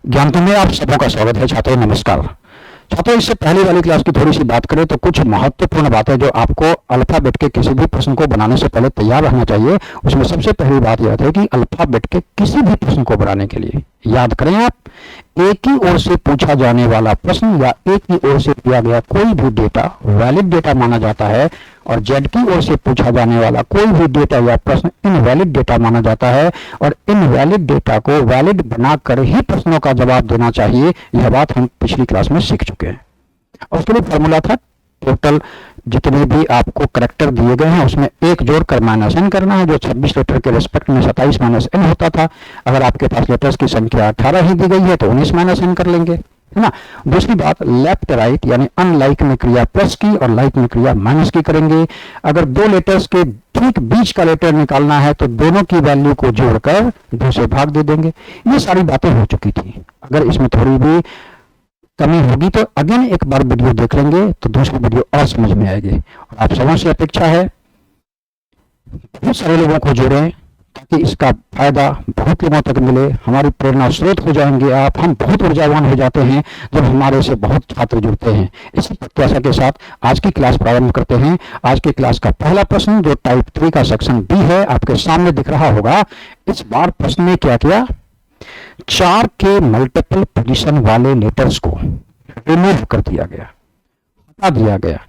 ज्ञानतम में आप सबों का स्वागत है। छात्रों नमस्कार। छात्रों, इससे पहले वाली क्लास की थोड़ी सी बात करें तो कुछ महत्वपूर्ण बातें जो आपको अल्फाबेट के किसी भी प्रश्न को बनाने से पहले तैयार रहना चाहिए। उसमें सबसे पहली बात यह है कि अल्फाबेट के किसी भी प्रश्न को बनाने के लिए याद करें आप, एक ही ओर से पूछा जाने वाला प्रश्न या एक ही ओर से दिया गया कोई भी डेटा वैलिड डेटा माना जाता है और जेड की ओर से पूछा जाने वाला कोई भी डेटा या प्रश्न इनवैलिड डेटा माना जाता है और इनवैलिड डेटा को वैलिड बनाकर ही प्रश्नों का जवाब देना चाहिए। यह बात हम पिछली क्लास में सीख चुके हैं। और उसके लिए फॉर्मूला था, टोटल जितने भी आपको करेक्टर दिए गए हैं उसमें एक जोड़कर माइनस एन करना है, जो 26 लेटर के रेस्पेक्ट में 27 माइनस एन होता था। अगर आपके पास लेटर्स की संख्या 18 ही दी गई है तो 19 माइनस एन कर लेंगे, है ना। दूसरी बात, लेफ्ट राइट यानी अनलाइक में क्रिया प्लस की और लाइक में क्रिया माइनस की करेंगे। अगर दो लेटर्स के ठीक बीच का लेटर निकालना है तो दोनों की वैल्यू को जोड़कर 2 से भाग दे देंगे। ये सारी बातें हो चुकी थी। अगर इसमें थोड़ी भी कमी होगी तो अगेन एक बार वीडियो देख लेंगे तो दूसरी वीडियो और समझ में आएगी। और आप सबों से अपेक्षा है बहुत सारे लोगों को जोड़ें ताकि इसका फायदा बहुत लोगों तक मिले। हमारी प्रेरणा स्रोत हो जाएंगे आप। हम बहुत ऊर्जावान हो जाते हैं जब हमारे से बहुत छात्र जुड़ते हैं। इसी प्रत्याशा के साथ आज की क्लास प्रारंभ करते हैं। आज की क्लास का पहला प्रश्न जो टाइप 3 का सेक्शन बी है आपके सामने दिख रहा होगा। इस बार प्रश्न में क्या किया, 4 के मल्टीपल पोजीशन वाले लेटर्स को रिमूव कर दिया गया, हटा दिया गया।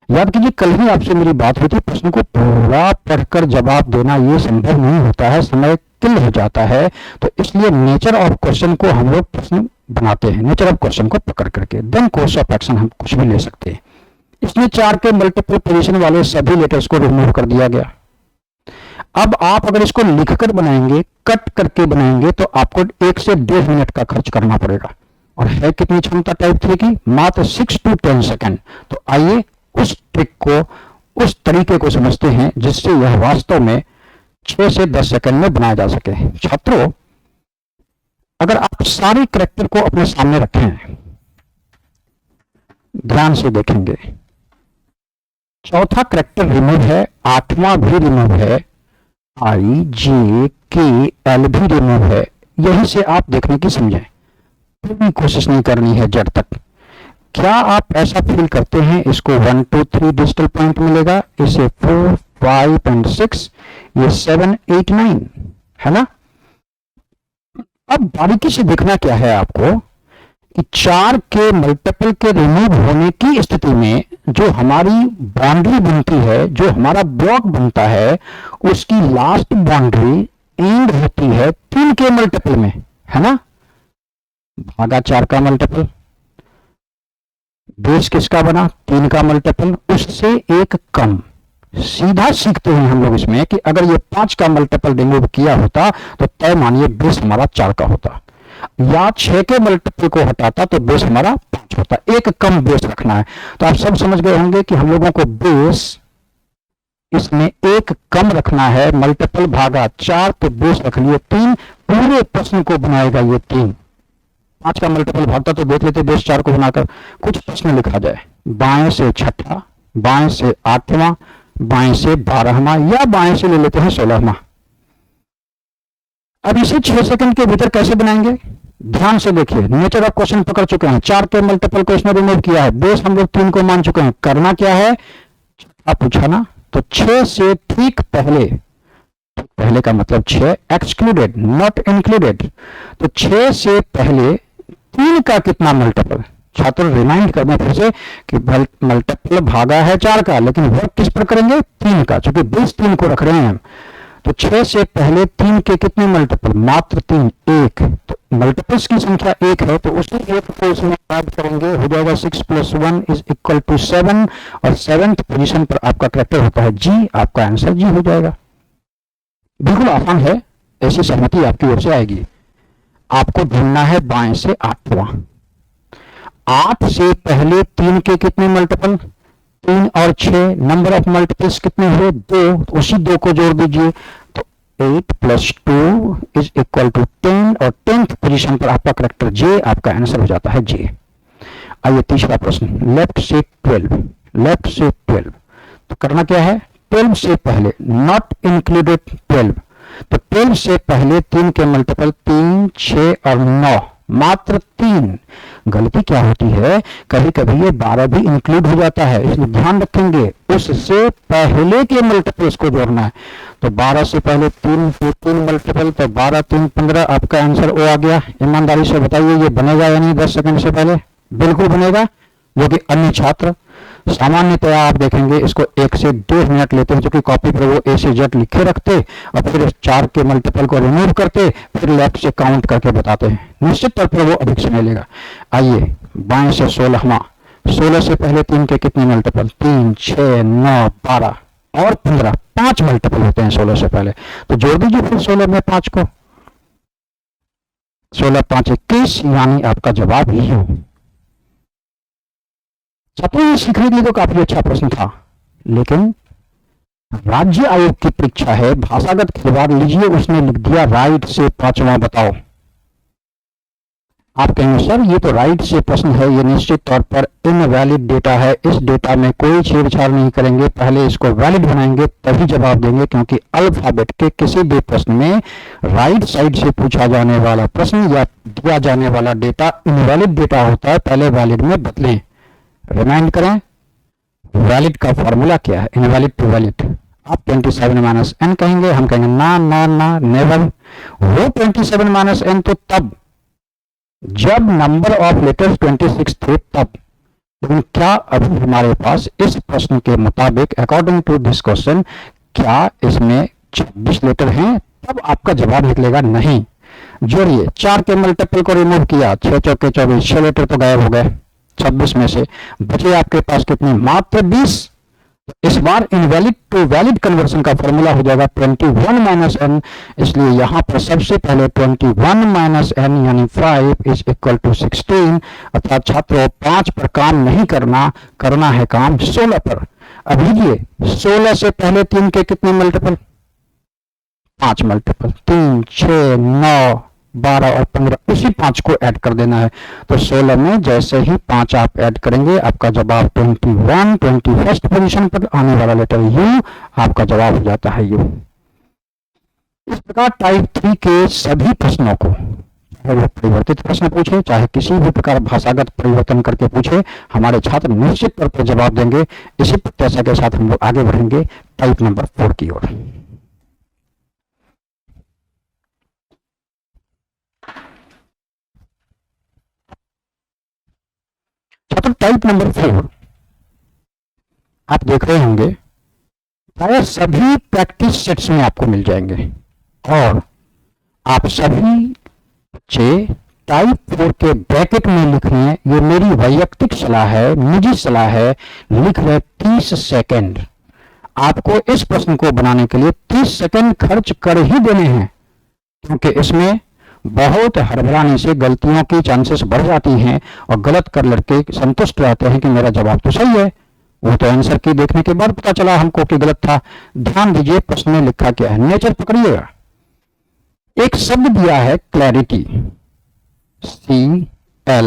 याद कीजिए, कल ही आपसे मेरी बात हुई थी, प्रश्न को पूरा पढ़कर जवाब देना ये संभव नहीं होता है, समय किल हो जाता है। तो इसलिए नेचर ऑफ क्वेश्चन को हम लोग प्रश्न बनाते हैं, नेचर ऑफ क्वेश्चन को पकड़ करके देन कोर्स ऑफ एक्शन हम कुछ भी ले सकते हैं। इसलिए 4 के मल्टीपल पोजीशन वाले सभी लेटर्स को रिमूव कर दिया गया। अब आप अगर इसको लिखकर बनाएंगे, कट करके बनाएंगे तो आपको 1 से 1.5 मिनट का खर्च करना पड़ेगा। और है कितनी क्षमता टाइप 3 की, मात्र 6 to 10 सेकेंड। तो आइए उस ट्रिक को, उस तरीके को समझते हैं जिससे यह वास्तव में 6 से 10 सेकेंड में बनाया जा सके। छात्रों, अगर आप सारे कैरेक्टर को अपने सामने रखें, ध्यान से देखेंगे, चौथा कैरेक्टर रिमूव है, 8वां भी रिमूव है, आई जे के एल भी रिमूव है। यही से आप देखने की समझें, फिर भी कोशिश नहीं करनी है जड़ तक। क्या आप ऐसा फील करते हैं इसको 1 2 3 डिजिटल पॉइंट मिलेगा, इसे 4 5 एंड 6, ये 7 8 9, है ना। अब बारीकी से देखना क्या है आपको कि 4 के मल्टीपल के रिमूव होने की स्थिति में जो हमारी बाउंड्री बनती है, जो हमारा ब्लॉक बनता है, उसकी लास्ट बाउंड्री एंड होती है 3 के मल्टीपल में, है ना। भागा 4 का मल्टीपल, बेस किसका बना, 3 का मल्टीपल, उससे एक कम। सीधा सीखते हैं हम लोग इसमें कि अगर ये 5 का मल्टीपल रिमूव किया होता तो तय मानिए बेस हमारा 4 का होता, या 6 के मल्टीपल को हटाता तो बेस हमारा 5 होता। एक कम बेस रखना है। तो आप सब समझ गए होंगे कि हम लोगों को बेस इसमें एक कम रखना है। मल्टीपल भागा 4 तो बेस रख लिए 3, पूरे प्रश्न को बनाएगा ये 3। 5 का मल्टीपल भागता तो देख लेते बेस 4 को बनाकर कुछ प्रश्न लिखा जाए, बाएं से 6वां, बाएं से 8वां, बाएं से 12वां, या बाएं से ले लेते हैं 16वां। अब इसे 6 सेकंड के भीतर कैसे बनाएंगे, ध्यान से देखिए। नेचर ऑफ क्वेश्चन पकड़ चुके हैं, 4 के मल्टीपल को इसने रिमूव किया है, बेस हम लोग 3 को मान चुके हैं। करना क्या है, आप पूछा ना, तो 6 से ठीक पहले, पहले का मतलब 6 एक्सक्लूडेड नॉट इंक्लूडेड, तो 6 से पहले 3 का कितना मल्टीपल। छात्र रिमाइंड करने फिर से कि मल्टीपल भागा है 4 का, लेकिन वर्क किस पर करेंगे, 3 का, क्योंकि बेस 3 को रख रहे हैं हम। तो 6 से पहले 3 के कितने मल्टीपल, मात्र 3, 1। तो मल्टीपल्स की संख्या 1 है तो उसी 1 को इसमें ऐड करेंगे, हो जाएगा 6 + 1 = 7। और 7th पोजीशन पर आपका कैरेक्टर होता है जी, आपका आंसर जी हो जाएगा। बिल्कुल आसान है, ऐसी सहमति आपकी ओर से आएगी। आपको ढूंढना है बाएं से 8वां। 8 से पहले 3 के कितने मल्टीपल, 3 और 6, नंबर ऑफ मल्टीपल्स कितने हुए, 2, तो उसी 2 को जोड़ दीजिए। तो 8 + 2 = 10, और 10th पोजीशन पर आपका कैरेक्टर जे, आपका आंसर हो जाता है जे। आइए तीसरा प्रश्न, लेफ्ट से 12, लेफ्ट से 12। तो करना क्या है, 12 से पहले नॉट इंक्लूडेड 12, तो 12 से पहले 3 के मल्टीपल 3, 6 और 9, मात्र 3। गलती क्या होती है, कभी कभी ये 12 भी इंक्लूड हो जाता है, इसलिए ध्यान रखेंगे उससे पहले के मल्टीपल्स को जोड़ना है। तो 12 से पहले 3 मल्टीपल, तो 12 3 15, आपका आंसर ओ आ गया। ईमानदारी से बताइए ये बनेगा या नहीं 10 सेकंड से पहले? बिल्कुल बनेगा, जो कि अन्य छात्र सामान्यतया आप देखेंगे इसको 1 से 1.5 मिनट लेते हैं, जो कि कॉपी पर वो ए से जेड लिखे रखते और फिर 4 के मल्टीपल को रिमूव करते, फिर लेफ्ट से काउंट करके बताते हैं। निश्चित तौर पर वो अधिक समय लेगा। आइए बाएं से 16वां, 16 से पहले 3 के कितने मल्टीपल? 3 6 9 12 और 15, 5 मल्टीपल होते हैं 16 से पहले। तो जोड़ दीजिए फिर 16 में 5 को, 16 5 21, यानी आपका जवाब ही हो। छात्रों सीखने के लिए तो काफी अच्छा प्रश्न था, लेकिन राज्य आयोग की परीक्षा है, भाषागत खिलवाड़ लीजिए, उसने लिख दिया राइट से 5वां बताओ। आप कहेंगे सर ये तो राइट से प्रश्न है, ये निश्चित तौर पर इनवैलिड डेटा है, इस डेटा में कोई छेड़छाड़ नहीं करेंगे, पहले इसको वैलिड बनाएंगे तभी जवाब देंगे, क्योंकि अल्फाबेट के किसी भी प्रश्न में राइट साइड से पूछा जाने वाला प्रश्न या दिया जाने वाला डेटा इनवैलिड डेटा होता है, पहले वैलिड में बदलें। रिमाइंड करें, वैलिड का फॉर्मूला क्या है? Invalid to valid. आप 27 - n कहेंगे, हम कहेंगे ना ना ना नेवर। वो 27 - n तो तब जब नंबर ऑफ लेटर्स 26 थे तब, लेकिन क्या अभी हमारे पास इस प्रश्न के मुताबिक अकॉर्डिंग टू दिस क्वेश्चन क्या इसमें 26 लेटर हैं? तब आपका जवाब निकलेगा नहीं। जोड़िए, 4 के मल्टीपल को रिमूव किया, 6 चौके 24, 6 लेटर तो गायब हो गए। 26 में से बचे आपके पास कितने? मात्र 20। इस बार इनवैलिड टू वैलिड कन्वर्सन का फॉर्मूला हो जाएगा 21 - n, इसलिए यहां पर सबसे पहले 21 - n यानी 5 इज इक्वल टू 16, अर्थात छात्रों 5 पर काम नहीं करना है काम 16 पर। अब लीजिए 16 से पहले 3 के कितने मल्टीपल? 5 मल्टीपल, 3 6 9 12 और 15, उसी 5 को ऐड कर देना है। तो 16 में जैसे ही 5 आप ऐड करेंगे आपका जवाब 21, 21st पोजीशन पर आने वाला लेटर यू आपका जवाब हो जाता है यू। इस प्रकार टाइप 3 के सभी प्रश्नों को, चाहे वो परिवर्तित प्रश्न पूछे, चाहे किसी भी प्रकार भाषागत परिवर्तन करके पूछे, हमारे छात्र निश्चित तौर पर जवाब देंगे। इसी प्रत्याशा के साथ हम लोग आगे बढ़ेंगे टाइप नंबर 4 की ओर। छात्र टाइप नंबर 4 आप देख रहे होंगे, प्राय सभी प्रैक्टिस सेट्स में आपको मिल जाएंगे और आप सभी बच्चे टाइप 4 के ब्रैकेट में लिख रहे हैं। ये मेरी वैयक्तिक सलाह है, निजी सलाह है, लिख रहे 30 सेकंड। आपको इस प्रश्न को बनाने के लिए 30 सेकंड खर्च कर ही देने हैं, क्योंकि इसमें बहुत हड़बड़ाने से गलतियों की चांसेस बढ़ जाती हैं और गलत कर लड़के संतुष्ट रहते हैं कि मेरा जवाब तो सही है, वो तो आंसर की देखने के बाद पता चला हमको कि गलत था। ध्यान दीजिए प्रश्न में लिखा क्या है, नेचर पकड़िएगा। एक शब्द दिया है क्लैरिटी, CLARITY।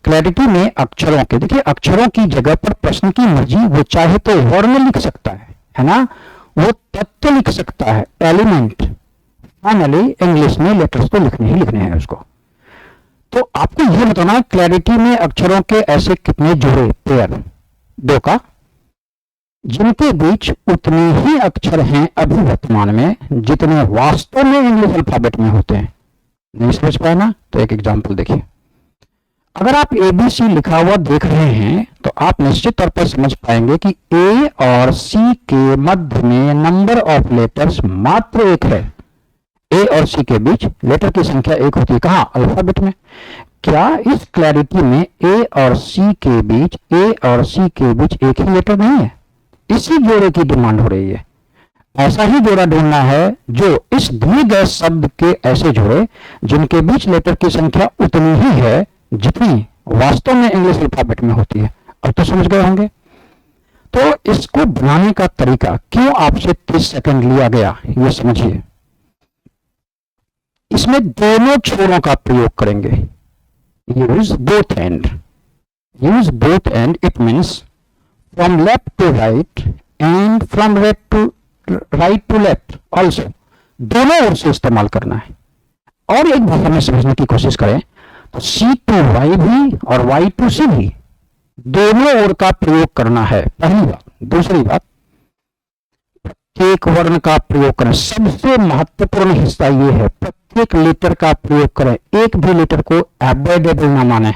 क्लैरिटी में अक्षरों के, देखिए अक्षरों की जगह पर प्रश्न की मर्जी, वो चाहे तो वर्ण लिख सकता है ना, वो तत्व लिख सकता है, एलिमेंट। फाइनली इंग्लिश में लेटर्स तो लिखने ही लिखने हैं उसको। तो आपको यह बताना है क्लैरिटी में अक्षरों के ऐसे कितने जोड़े, पेयर, 2 का, जिनके बीच उतने ही अक्षर हैं अभी वर्तमान में जितने वास्तव में इंग्लिश अल्फाबेट में होते हैं। नहीं समझ पाए ना? तो एक एग्जांपल देखिए। अगर आप ABC लिखा हुआ देख रहे हैं तो आप निश्चित तौर पर समझ पाएंगे कि A और C के मध्य में नंबर ऑफ लेटर्स मात्र 1 है। A और C के बीच लेटर की संख्या 1 होती है, कहां? अल्फाबेट में। क्या इस क्लैरिटी में A और C के बीच एक ही लेटर नहीं है? इसी जोड़े की डिमांड हो रही है। ऐसा ही जोड़ा ढूंढना है जो इस दिए गए शब्द के ऐसे जोड़े जिनके बीच लेटर की संख्या उतनी ही है जितनी वास्तव में इंग्लिश अल्फाबेट में होती है। अब तो समझ गए होंगे। तो इसको बनाने का तरीका क्यों आपसे 30 सेकंड लिया गया, ये समझिए। इसमें दोनों छोरों का प्रयोग करेंगे। Use both and. Use both and it means from left to right and from right to left also. दोनों ओर से इस्तेमाल करना है। और एक भाषा में समझने की कोशिश करें तो C टू Y भी और Y टू C भी दोनों ओर का प्रयोग करना है, पहली बात। दूसरी बात, प्रत्येक वर्ण का प्रयोग करें। सबसे महत्वपूर्ण हिस्सा यह है, प्रत्येक लेटर का प्रयोग करें, एक भी लेटर को अवॉइडेबल ना माने।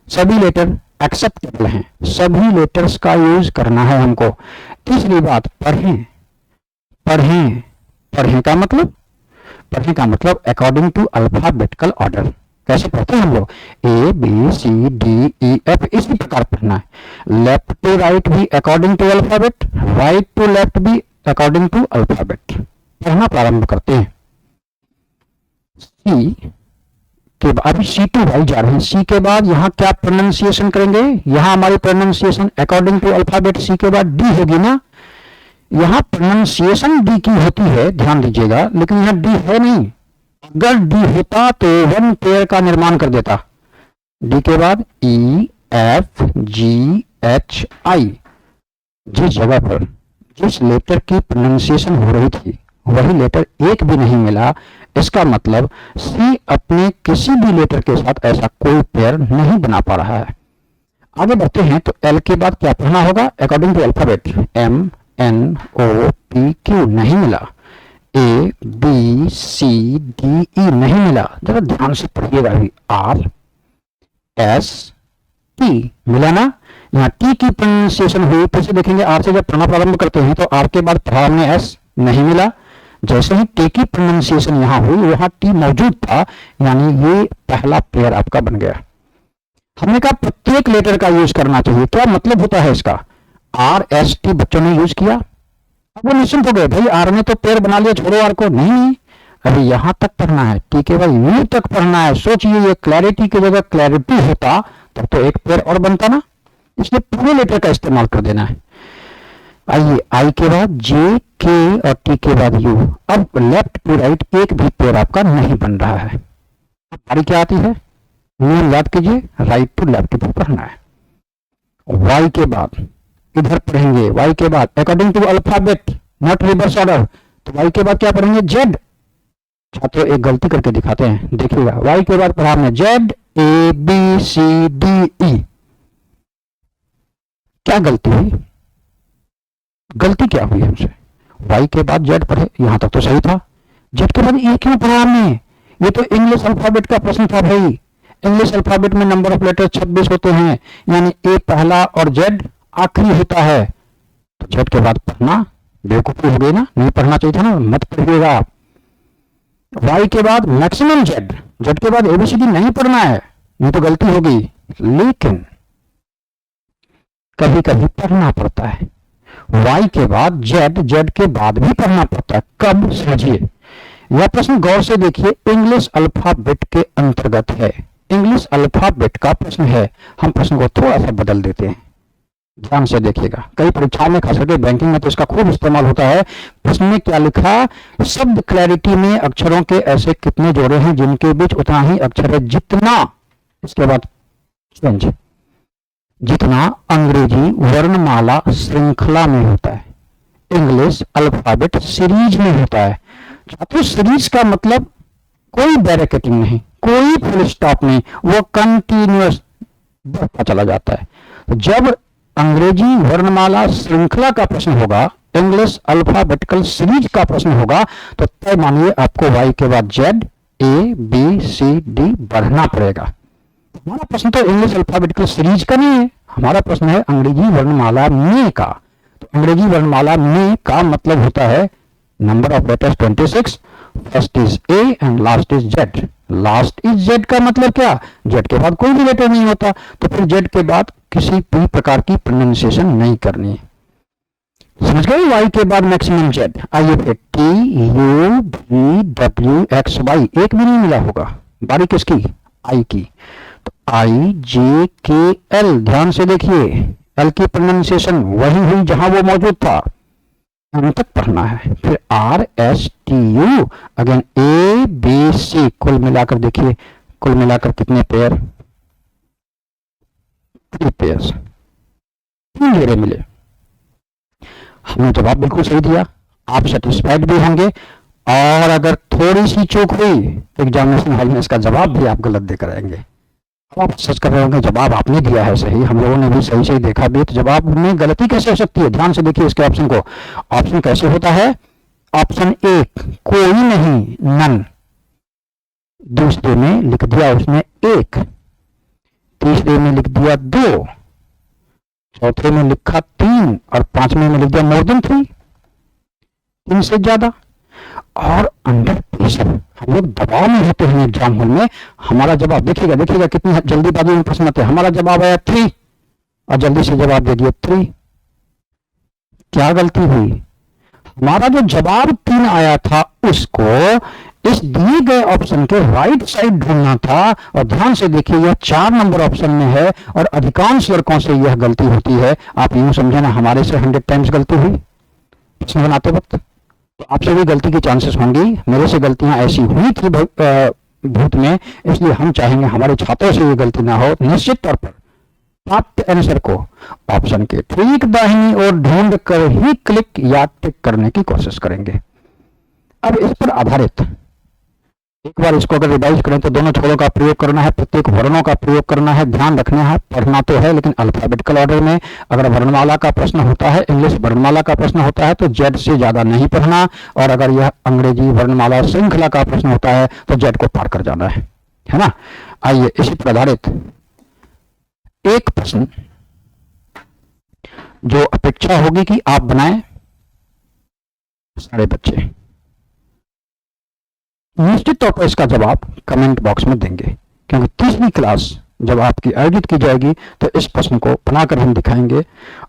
सभी लेटर एक्सेप्टेबल हैं, सभी लेटर्स का यूज करना है हमको। तीसरी बात, पढ़ें पढ़ें पढ़ें का मतलब, पढ़ने का मतलब अकॉर्डिंग टू अल्फाबेटिकल ऑर्डर। कैसे पढ़ते हैं हम लोग? A B C D E F, इसी प्रकार पढ़ना है। लेफ्ट टू राइट भी according to alphabet, right to left भी अकॉर्डिंग टू अल्फाबेट। पढ़ना प्रारंभ करते हैं। सी के बाद, अभी सी टू वाई जा रहे हैं। सी के बाद यहाँ क्या प्रोनाउंसिएशन करेंगे? यहाँ हमारी प्रोनाउंसिएशन अकॉर्डिंग टू अल्फाबेट सी के बाद डी होगी ना। यहाँ प्रोनाउंसिएशन डी की होती है, ध्यान दीजिएगा, लेकिन यहाँ डी है नहीं। अगर डी होता तो वन पेयर का निर्माण कर देता। डी के बाद E F G H I, जिस जगह पर जिस लेटर की प्रोनाउंसिएशन हो रही थी वही लेटर एक भी नहीं मिला। इसका मतलब सी अपने किसी भी लेटर के साथ ऐसा कोई पेयर नहीं बना पा रहा है। आगे बढ़ते हैं तो एल के बाद क्या पढ़ना होगा? According to alphabet M N O P Q नहीं मिला। ए बी सी डी ई नहीं मिला। जरा ध्यान से पढ़िएगा अभी। आर एस टी मिला ना। यहाँ टी की प्रोनाउंसिएशन हुई, फिर से देखेंगे आर से जब पढ़ना प्रारंभ करते हैं तो आर के बाद पढ़ा हमने एस, नहीं मिला। जैसे ही टी की प्रोनाउंसिएशन यहाँ हुई वहां टी मौजूद था, यानी ये पहला पेयर आपका बन गया। हमने कहा प्रत्येक लेटर का यूज करना चाहिए। क्या मतलब होता है इसका? आर एस टी बच्चों ने यूज किया, अब वो निश्चिंत हो गए, भाई आर ने तो पेयर बना लिया, छोड़ो आर को। नहीं, अभी यहां तक पढ़ना है, टी के बाद यू तक पढ़ना है। सोचिए, ये क्लैरिटी की जगह क्लैरिटी होता तब तो एक पेयर और बनता ना, इसलिए पूरे लेटर का इस्तेमाल कर देना है। आइए, आई के बाद जे के और टी के बाद यू। अब लेफ्ट टू राइट एक भी पेयर आपका नहीं बन रहा है। अब बारी क्या आती है? नियम याद कीजिए, राइट टू लेफ्ट भी पढ़ना है। वाई के बाद इधर पढ़ेंगे, वाई के बाद according to alphabet, not reverse order. तो वाई के बाद क्या पढ़ेंगे? जेड। छात्रों एक गलती करके दिखाते हैं, देखिएगा। वाई के बाद पढ़ा हमने Z A B C D E. क्या गलती हुई? गलती क्या हुई हमसे? वाई के बाद जेड पढ़े, यहां तक तो सही था। जेड के बाद ए क्यों पढ़ा हमने? ये तो इंग्लिश अल्फाबेट का प्रश्न था भाई। इंग्लिश अल्फाबेट में नंबर ऑफ लेटर 26 होते हैं, यानी ए पहला और जेड आखिरी होता है। तो जेड के बाद पढ़ना बेवकूफी हो गई ना, नहीं पढ़ना चाहिए था ना, मत पढ़िएगा आप। वाई के बाद मैक्सिमम जेड, जेड के बाद एबीसीडी नहीं पढ़ना है, नहीं तो गलती होगी। लेकिन कभी कभी पढ़ना पड़ता है। वाई के बाद जेड, जेड के बाद भी पढ़ना पड़ता है। कब? समझिए, यह प्रश्न गौर से देखिए, इंग्लिश अल्फाबेट के अंतर्गत है। इंग्लिश अल्फाबेट का प्रश्न है। हम प्रश्न को थोड़ा सा बदल देते हैं, ध्यान से देखिएगा। कई परीक्षाओं में, खास करके बैंकिंग में तो इसका खूब इस्तेमाल होता है। प्रश्न में क्या लिखा? शब्द क्लैरिटी में अक्षरों के ऐसे कितने जोड़े हैं जिनके बीच उतना ही अक्षर है जितना, इसके बाद चेंज, जितना अंग्रेजी वर्णमाला श्रृंखला में होता है, इंग्लिश अल्फाबेट सीरीज में होता है। छात्रों, सीरीज का मतलब कोई ब्रैकेटिंग नहीं, कोई फुल स्टॉप नहीं, वो कंटिन्यूअस बढ़ता चला जाता है। तो जब अंग्रेजी वर्णमाला श्रृंखला का प्रश्न होगा, इंग्लिश अल्फाबेटिकल सीरीज का प्रश्न होगा, तो तय मानिए आपको वाई के बाद Z A B C D बढ़ना पड़ेगा। हमारा प्रश्न तो इंग्लिश अल्फाबेटिकल सीरीज का नहीं है, हमारा प्रश्न है अंग्रेजी वर्णमाला में का। तो अंग्रेजी वर्णमाला में का मतलब होता है number of letters 26, first is A and last is Z. Last is Z का मतलब क्या? जेड के बाद कोई भी लेटर नहीं होता, तो फिर जेड के बाद किसी भी प्रकार की प्रोनाउंसिएशन नहीं करनी है। समझ गए? वाई के बाद मैक्सिमम जेड। आइए फिर T U V W X Y, एक भी नहीं मिला होगा। बारी किसकी? आई की। तो आई जे के एल, ध्यान से देखिए, एल की प्रोनाउंसिएशन वही हुई जहां वो मौजूद था, एम तक पढ़ना है। फिर R S T U, again A B C, कुल मिलाकर देखिए, कुल मिलाकर कितने पेयर? 3 पेयर्स, 3 घेरे मिले। हमने जवाब बिल्कुल सही दिया, आप सेटिस्फाइड भी होंगे। और अगर थोड़ी सी चूक हुई तो एग्जामिनेशन हॉल में इसका जवाब भी आप गलत देकर आएंगे। आप सच कर रहे होंगे, जवाब आपने दिया है सही, हम लोगों ने भी सही सही देखा भी, तो जवाब में गलती कैसे हो सकती है? ध्यान से देखिए इसके ऑप्शन को। ऑप्शन कैसे होता है? ऑप्शन एक, कोई नहीं, नन। दूसरे में लिख दिया उसने एक, तीसरे में लिख दिया दो, चौथे में लिखा तीन, और पांचवें में लिख दिया मोर देन 3, 3 से ज्यादा। और अंडर प्रेशर, हम लोग दबाव में होते हैं एग्जाम हॉल में, हमारा जवाब देखिएगा, देखिएगा कितनी जल्दीबाजी में प्रश्न आते हैं। हमारा जवाब आया 3 और जल्दी से जवाब दे दिया 3। क्या गलती हुई? हमारा जो जवाब 3 आया था उसको इस दिए गए ऑप्शन के राइट साइड ढूंढना था। और ध्यान से देखिए यह 4 नंबर ऑप्शन में है और अधिकांश लड़कों से यह गलती होती है। आप यूं समझे ना, हमारे से 100 टाइम्स गलती हुई प्रश्न बनाते वक्त, तो आपसे भी गलती की चांसेस होंगी। मेरे से गलतियां ऐसी हुई थी भूत में, इसलिए हम चाहेंगे हमारे छात्रों से ये गलती ना हो। निश्चित तौर पर प्राप्त आंसर को ऑप्शन के ठीक दाहिनी ओर ढूंढ कर ही क्लिक या टिक करने की कोशिश करेंगे। अब इस पर आधारित एक बार इसको अगर रिवाइज करें तो दोनों छोरों का प्रयोग करना है, प्रत्येक वर्णों का प्रयोग करना है। ध्यान रखना है, पढ़ना तो है लेकिन अल्फाबेटिकल ऑर्डर में। अगर वर्णमाला का प्रश्न होता है, इंग्लिश वर्णमाला का प्रश्न होता है तो जेड से ज्यादा नहीं पढ़ना, और अगर यह अंग्रेजी वर्णमाला श्रृंखला का प्रश्न होता है तो जेड को पार कर जाना है ना। आइए इसी पर आधारित एक प्रश्न जो अपेक्षा होगी कि आप बनाएं, सारे बच्चे निश्चित तौर पर इसका जवाब कमेंट बॉक्स में देंगे, क्योंकि तीसरी क्लास जब आपकी आयोजित की जाएगी तो इस प्रश्न को बनाकर हम दिखाएंगे।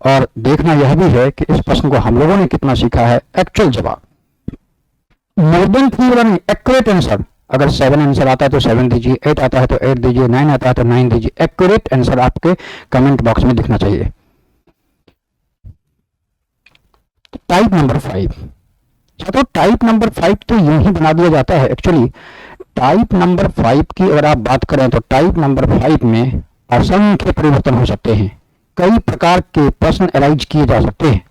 और देखना यह भी है कि इस प्रश्न को हम लोगों ने कितना सीखा है। एक्चुअल जवाब मोर देन 3 वाला नहीं, एक्यूरेट आंसर। अगर 7 आंसर आता है तो 7 दीजिए, 8 आता है तो 8 दीजिए, 9 आता है तो 9 दीजिए। एक्यूरेट आंसर आपके कमेंट बॉक्स में दिखना चाहिए। टाइप नंबर 5, छात्रों टाइप नंबर 5 तो यूं ही बना दिया जाता है। एक्चुअली टाइप नंबर 5 की अगर आप बात करें तो टाइप नंबर 5 में असंख्य परिवर्तन हो सकते हैं, कई प्रकार के प्रश्न अराइज किए जा सकते हैं।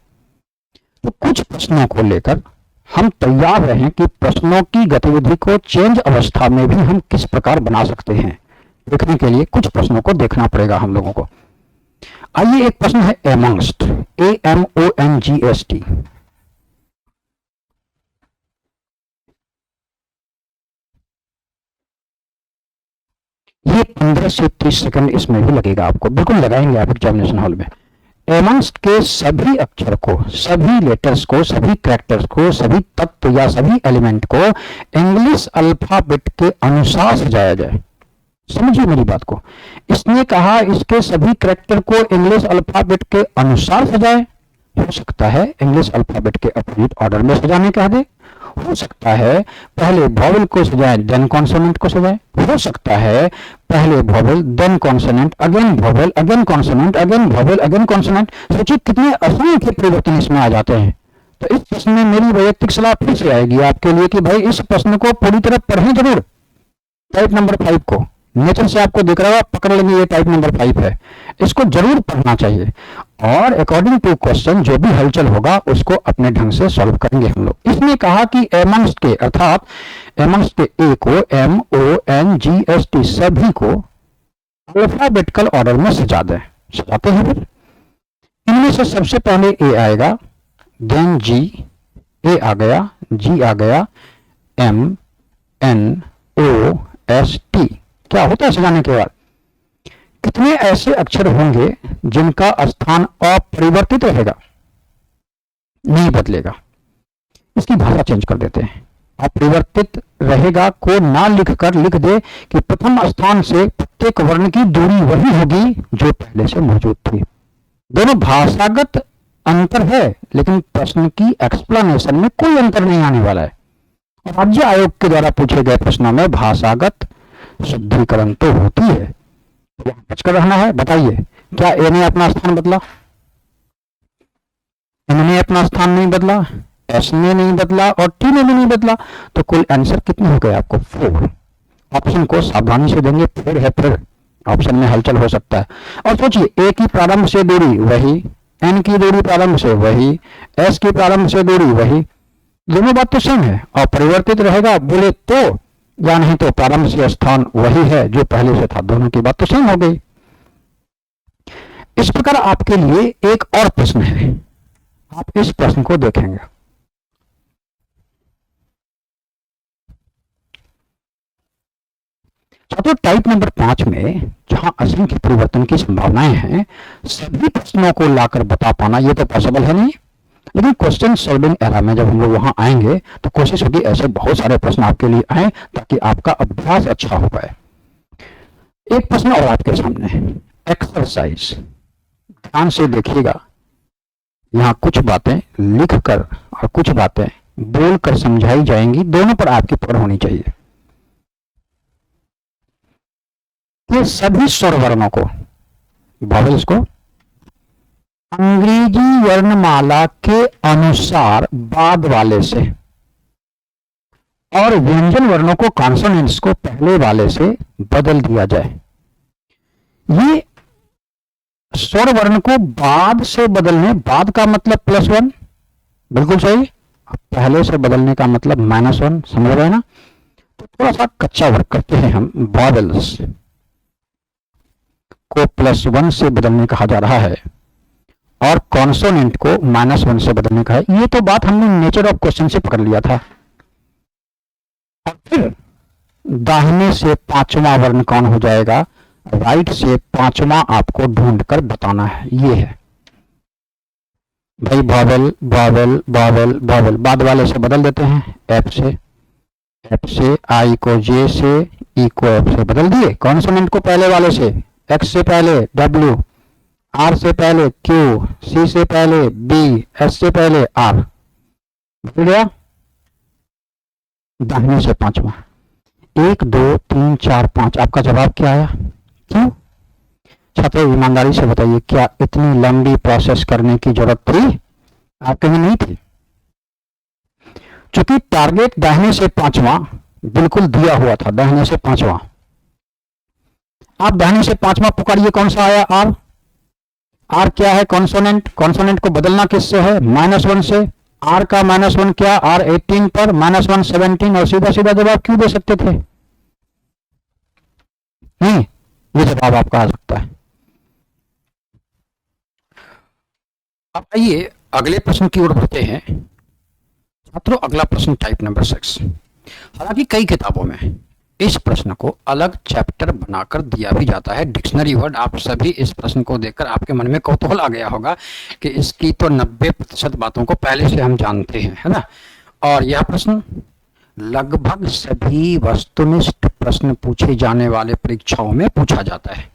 तो कुछ प्रश्नों को लेकर हम तैयार रहें कि प्रश्नों की गतिविधि को चेंज अवस्था में भी हम किस प्रकार बना सकते हैं। देखने के लिए कुछ प्रश्नों को देखना पड़ेगा हम लोगों को। आइए एक प्रश्न है एमंगस्ट, AMONGST। ये 15 से 30 सेकंड इसमें भी लगेगा, आपको बिल्कुल लगाएंगे आप एग्जामिनेशन हॉल में। एमंगस्ट के सभी अक्षर को, सभी लेटर्स को, सभी कैरेक्टर्स को, सभी तत्व या सभी एलिमेंट को इंग्लिश अल्फाबेट के अनुसार सजाया जाए। समझिए मेरी बात को, इसने कहा इसके सभी कैरेक्टर को इंग्लिश अल्फाबेट के अनुसार सजाए। हो सकता है इंग्लिश अल्फाबेट के अपोजिट ऑर्डर में सजाने कह दे, हो सकता है पहले वॉवेल को सजाए देन कॉन्सोनेंट को सजाए, हो सकता है पहले vowel then consonant, again vowel again consonant, again vowel again consonant. सोचिए कितने असंख्य परिवर्तन इसमें आ जाते हैं। तो इस प्रश्न में मेरी वैयक्तिक सलाह फिर से आएगी आपके लिए कि भाई इस प्रश्न को पूरी तरह पढ़ें जरूर। टाइप नंबर 5 को नेचर से आपको दिख रहा है, पकड़ लेंगे ये टाइप नंबर 5 है, इसको जरूर पढ़ना चाहिए। और अकॉर्डिंग टू क्वेश्चन जो भी हलचल होगा उसको अपने ढंग से सॉल्व करेंगे हम लोग। इसने कहा कि एमंगस्ट के, अर्थात एमंगस्ट के ए को MONGST सभी को अल्फाबेटिकल ऑर्डर में सजा दें। सजाते हैं फिर इनमें से सबसे पहले ए आएगा, देन G, ए आ गया, G आ गया, MNOST। क्या होता है सजाने के बाद? कितने ऐसे अक्षर होंगे जिनका स्थान अपरिवर्तित रहेगा, नहीं बदलेगा। इसकी भाषा चेंज कर देते हैं। अपरिवर्तित रहेगा को ना लिखकर लिख दे कि प्रथम स्थान से प्रत्येक वर्ण की दूरी वही होगी जो पहले से मौजूद थी। दोनों भाषागत अंतर है लेकिन प्रश्न की एक्सप्लेनेशन में कोई अंतर नहीं आने वाला है। और राज्य आयोग के द्वारा पूछे गए प्रश्नों में भाषागत शुद्धिकरण तो होती है, बचकर रहना है। बताइए क्या ए ने अपना स्थान बदला? एम ने अपना स्थान नहीं बदला, एस ने नहीं बदला और टी ने भी नहीं बदला। तो कुल आंसर कितने हो गए आपको? 4। ऑप्शन को सावधानी से देंगे, फिर है फिर ऑप्शन में हलचल हो सकता है। और सोचिए ए की प्रारंभ से दूरी वही, एन की दूरी प्रारंभ से वही, एस की प्रारंभ से दूरी वही, दोनों बात तो सेम है। और परिवर्तित रहेगा बोले तो, या नहीं तो प्रारंभ से स्थान वही है जो पहले से था, दोनों की बात तो सेम हो गई। इस प्रकार आपके लिए एक और प्रश्न है, आप इस प्रश्न को देखेंगे। छात्रों, टाइप नंबर 5 में जहां असंख्य परिवर्तन की संभावनाएं हैं, सभी प्रश्नों को लाकर बता पाना ये तो पॉसिबल है नहीं, लेकिन क्वेश्चन सॉल्विंग एरा में जब हम लोग वहां आएंगे तो कोशिश होगी ऐसे बहुत सारे प्रश्न आपके लिए आए ताकि आपका अभ्यास अच्छा हो पाए। एक प्रश्न और आपके सामने, एक्सरसाइज, ध्यान से देखिएगा। यहाँ कुछ बातें लिखकर और कुछ बातें बोलकर समझाई जाएंगी, दोनों पर आपकी पकड़ होनी चाहिए। ये सभी स्वर वर्णों को, वॉवेल्स को अंग्रेजी वर्णमाला के अनुसार बाद वाले से और व्यंजन वर्णों को, कॉन्सोनेंट्स को पहले वाले से बदल दिया जाए। ये स्वर वर्ण को बाद से बदलने, बाद का मतलब +1, बिल्कुल सही। पहले से बदलने का मतलब -1, समझ रहे ना। तो थोड़ा सा कच्चा वर्क करते हैं हम। वॉवेल्स को +1 से बदलने कहा जा रहा है और कॉन्सोनेंट को -1 से बदलने का है। ये तो बात हमने नेचर ऑफ क्वेश्चन से पकड़ लिया था। और फिर दाहिने से पांचवा वर्ण कौन हो जाएगा, राइट से पांचवा आपको ढूंढकर बताना है। ये है भाई, वॉवेल वॉवेल वॉवेल वॉवेल बाद वाले से बदल देते हैं। एफ से, आई को जे से, ई को एफ से बदल दिए। कॉन्सोनेंट को पहले वाले से, एक्स से पहले डब्ल्यू, आर से पहले क्यू, सी से पहले बी, एस से पहले आर, बदल गया। दाहिने से पांचवा, 1 2 3 4 5, आपका जवाब क्या आया? क्यों? छात्रों, ईमानदारी से बताइए, क्या इतनी लंबी प्रोसेस करने की जरूरत थी? आपके में नहीं थी, क्योंकि टारगेट दाहिने से पांचवा बिल्कुल दिया हुआ था। दाहिने से पांचवा, आप दाहिने से पांचवा पुकारिए, कौन सा आया? आर। आर क्या है? कॉन्सोनेंट। कॉन्सोनेंट को बदलना किससे है? -1 से। आर का -1 क्या? आर 18 पर, -1 17, और सीधा सीधा जवाब क्यों दे सकते थे? नहीं, ये जवाब आपका आ सकता है। अब आइए अगले प्रश्न की ओर बढ़ते हैं। छात्रों, अगला प्रश्न टाइप नंबर 6। हालांकि कई किताबों में इस प्रश्न को अलग चैप्टर बनाकर दिया भी जाता है, डिक्शनरी वर्ड। आप सभी इस प्रश्न को देखकर आपके मन में कौतूहल आ गया होगा कि इसकी तो 90% बातों को पहले से हम जानते हैं, है ना। और यह प्रश्न लगभग सभी वस्तुनिष्ठ प्रश्न पूछे जाने वाले परीक्षाओं में पूछा जाता है।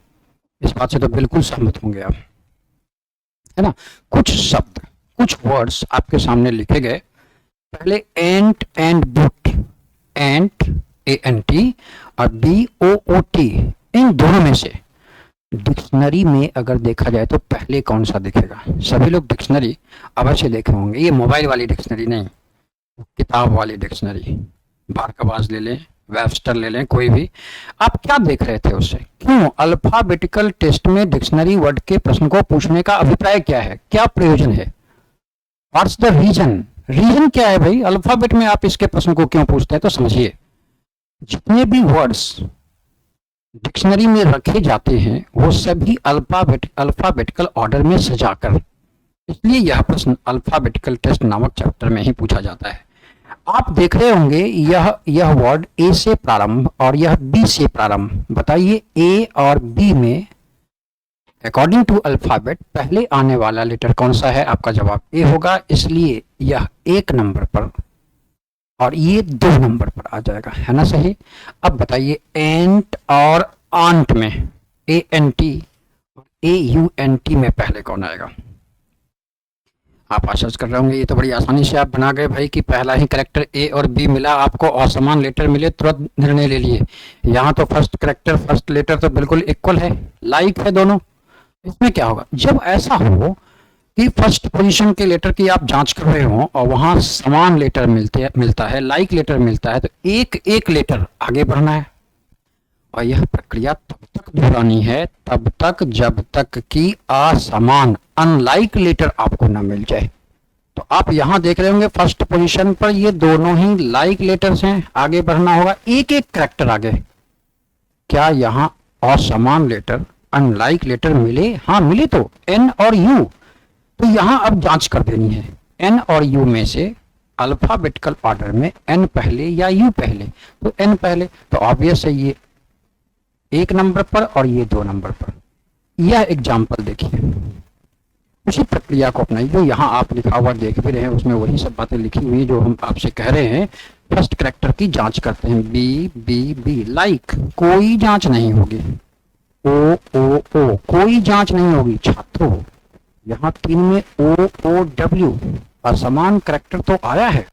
इस बात से तो बिल्कुल सहमत होंगे आप, है ना। कुछ शब्द, कुछ वर्ड्स आपके सामने लिखे गए। पहले एंट एंड बुट, एंट ANT और BOOT, इन दोनों में से डिक्शनरी में अगर देखा जाए तो पहले कौन सा दिखेगा? सभी लोग डिक्शनरी अवश्य देखे होंगे। ये मोबाइल वाली डिक्शनरी नहीं, किताब वाली डिक्शनरी। बारकबाज ले लें, वेबस्टर ले लें, कोई भी। आप क्या देख रहे थे उससे? क्यों अल्फाबेटिकल टेस्ट में डिक्शनरी वर्ड के प्रश्न को पूछने का अभिप्राय क्या है? क्या प्रयोजन है? What's the reason? रीजन क्या है भाई? अल्फाबेट में आप इसके प्रश्न को क्यों पूछते हैं? तो समझिए, जितने भी वर्ड्स डिक्शनरी में रखे जाते हैं वो सभी अल्फाबेटिकल ऑर्डर में सजाकर, इसलिए यह प्रश्न अल्फाबेटिकल टेस्ट नामक चैप्टर में ही पूछा जाता है। आप देख रहे होंगे यह वर्ड ए से प्रारंभ और यह बी से प्रारंभ। बताइए, ए और बी में अकॉर्डिंग टू अल्फाबेट पहले आने वाला लेटर कौन सा है? आपका जवाब ए होगा, इसलिए यह 1 नंबर पर और ये 2 नंबर पर आ जाएगा, है ना सही। अब बताइए, एंट और आंट में ANT और AUNT में पहले कौन आएगा? आप आशा कर रहे होंगे ये तो बड़ी आसानी से आप बना गए भाई कि पहला ही करेक्टर ए और बी मिला आपको और समान लेटर मिले, तुरंत निर्णय ले लिए। यहाँ तो फर्स्ट करेक्टर फर्स्ट लेटर तो बिल्कुल इक्वल है, लाइक है दोनों। इसमें क्या होगा जब ऐसा हो कि फर्स्ट पोजीशन के लेटर की आप जांच कर रहे हो और वहां समान लेटर मिलता है, लाइक लेटर मिलता है, तो एक एक लेटर आगे बढ़ना है। और यह प्रक्रिया तब तक दोहरानी है तब तक जब तक कि असमान अनलाइक लेटर आपको न मिल जाए। तो आप यहां देख रहे होंगे फर्स्ट पोजीशन पर ये दोनों ही लाइक लेटर्स हैं, आगे बढ़ना होगा एक एक करेक्टर आगे। क्या यहां असमान लेटर अनलाइक लेटर मिले? हाँ मिले, तो एन और यू। तो यहां अब जांच कर देनी है, एन और यू में से अल्फाबेटिकल ऑर्डर में एन पहले या यू पहले। तो एन पहले, तो ऑब्वियस है ये 1 नंबर पर और ये 2 नंबर पर। यह एग्जाम्पल देखिए, उसी प्रक्रिया को अपनाइए जो यहाँ आप लिखा हुआ देख भी रहे हैं, उसमें वही सब बातें लिखी हुई जो हम आपसे कह रहे हैं। फर्स्ट कैरेक्टर की जांच करते हैं, बी बी बी, लाइक कोई जांच नहीं होगी, ओ ओ ओ कोई जांच नहीं होगी। छात्रों यहाँ 3 में ओ ओ डब्ल्यू असमान कैरेक्टर तो आया है,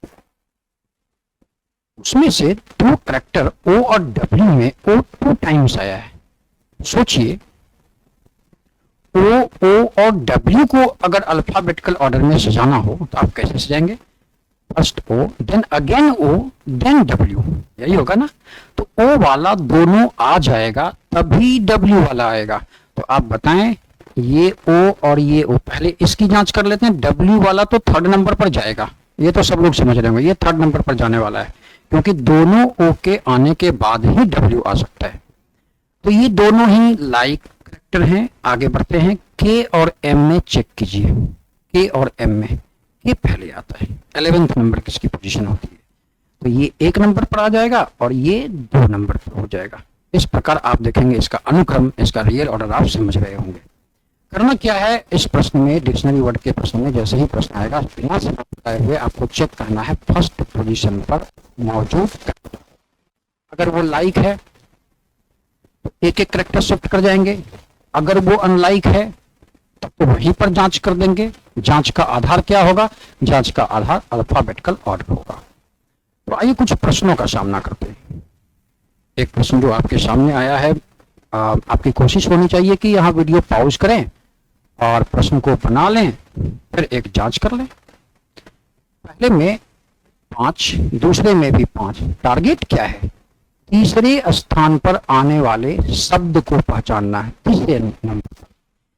उसमें से 2 कैरेक्टर ओ और डब्ल्यू में ओ 2 टाइम्स आया है। सोचिए ओ ओ और डब्ल्यू को अगर अल्फाबेटिकल ऑर्डर में सजाना हो तो आप कैसे सजाएंगे? फर्स्ट ओ, देन अगेन ओ, देन डब्ल्यू, यही होगा ना। तो ओ वाला दोनों आ जाएगा तभी डब्ल्यू वाला आएगा। तो आप बताएं, ये ओ और ये ओ, पहले इसकी जांच कर लेते हैं। डब्ल्यू वाला तो 3rd नंबर पर जाएगा, ये तो सब लोग समझ रहे होंगे, ये 3rd नंबर पर जाने वाला है, क्योंकि दोनों ओ के आने के बाद ही डब्ल्यू आ सकता है। तो ये दोनों ही लाइक कैरेक्टर हैं। आगे बढ़ते हैं, के और एम में चेक कीजिए, के और एम में के पहले आता है, 11th नंबर किसकी पोजीशन होती है? तो ये 1 नंबर पर आ जाएगा और ये 2 नंबर पर हो जाएगा। इस प्रकार आप देखेंगे इसका अनुक्रम, इसका रियल ऑर्डर आप समझ रहे होंगे। करना क्या है इस प्रश्न में, डिक्शनरी वर्ड के प्रश्न में जैसे ही प्रश्न आएगा बिना समय बताए हुए आपको चेक करना है फर्स्ट पोजीशन पर मौजूद कैरेक्टर। अगर वो लाइक है तो एक एक कैरेक्टर शिफ्ट कर जाएंगे, अगर वो अनलाइक है तब तो वहीं पर जांच कर देंगे। जांच का आधार क्या होगा? जांच का आधार अल्फाबेटिकल ऑर्डर होगा। तो आइए कुछ प्रश्नों का सामना करते हैं। एक प्रश्न जो आपके सामने आया है, आपकी कोशिश होनी चाहिए कि यहाँ वीडियो पॉज करें और प्रश्न को बना लें, फिर एक जांच कर लें। पहले में 5, दूसरे में भी 5। टारगेट क्या है? तीसरे स्थान पर आने वाले शब्द को पहचानना है तीसरे नंबर पर।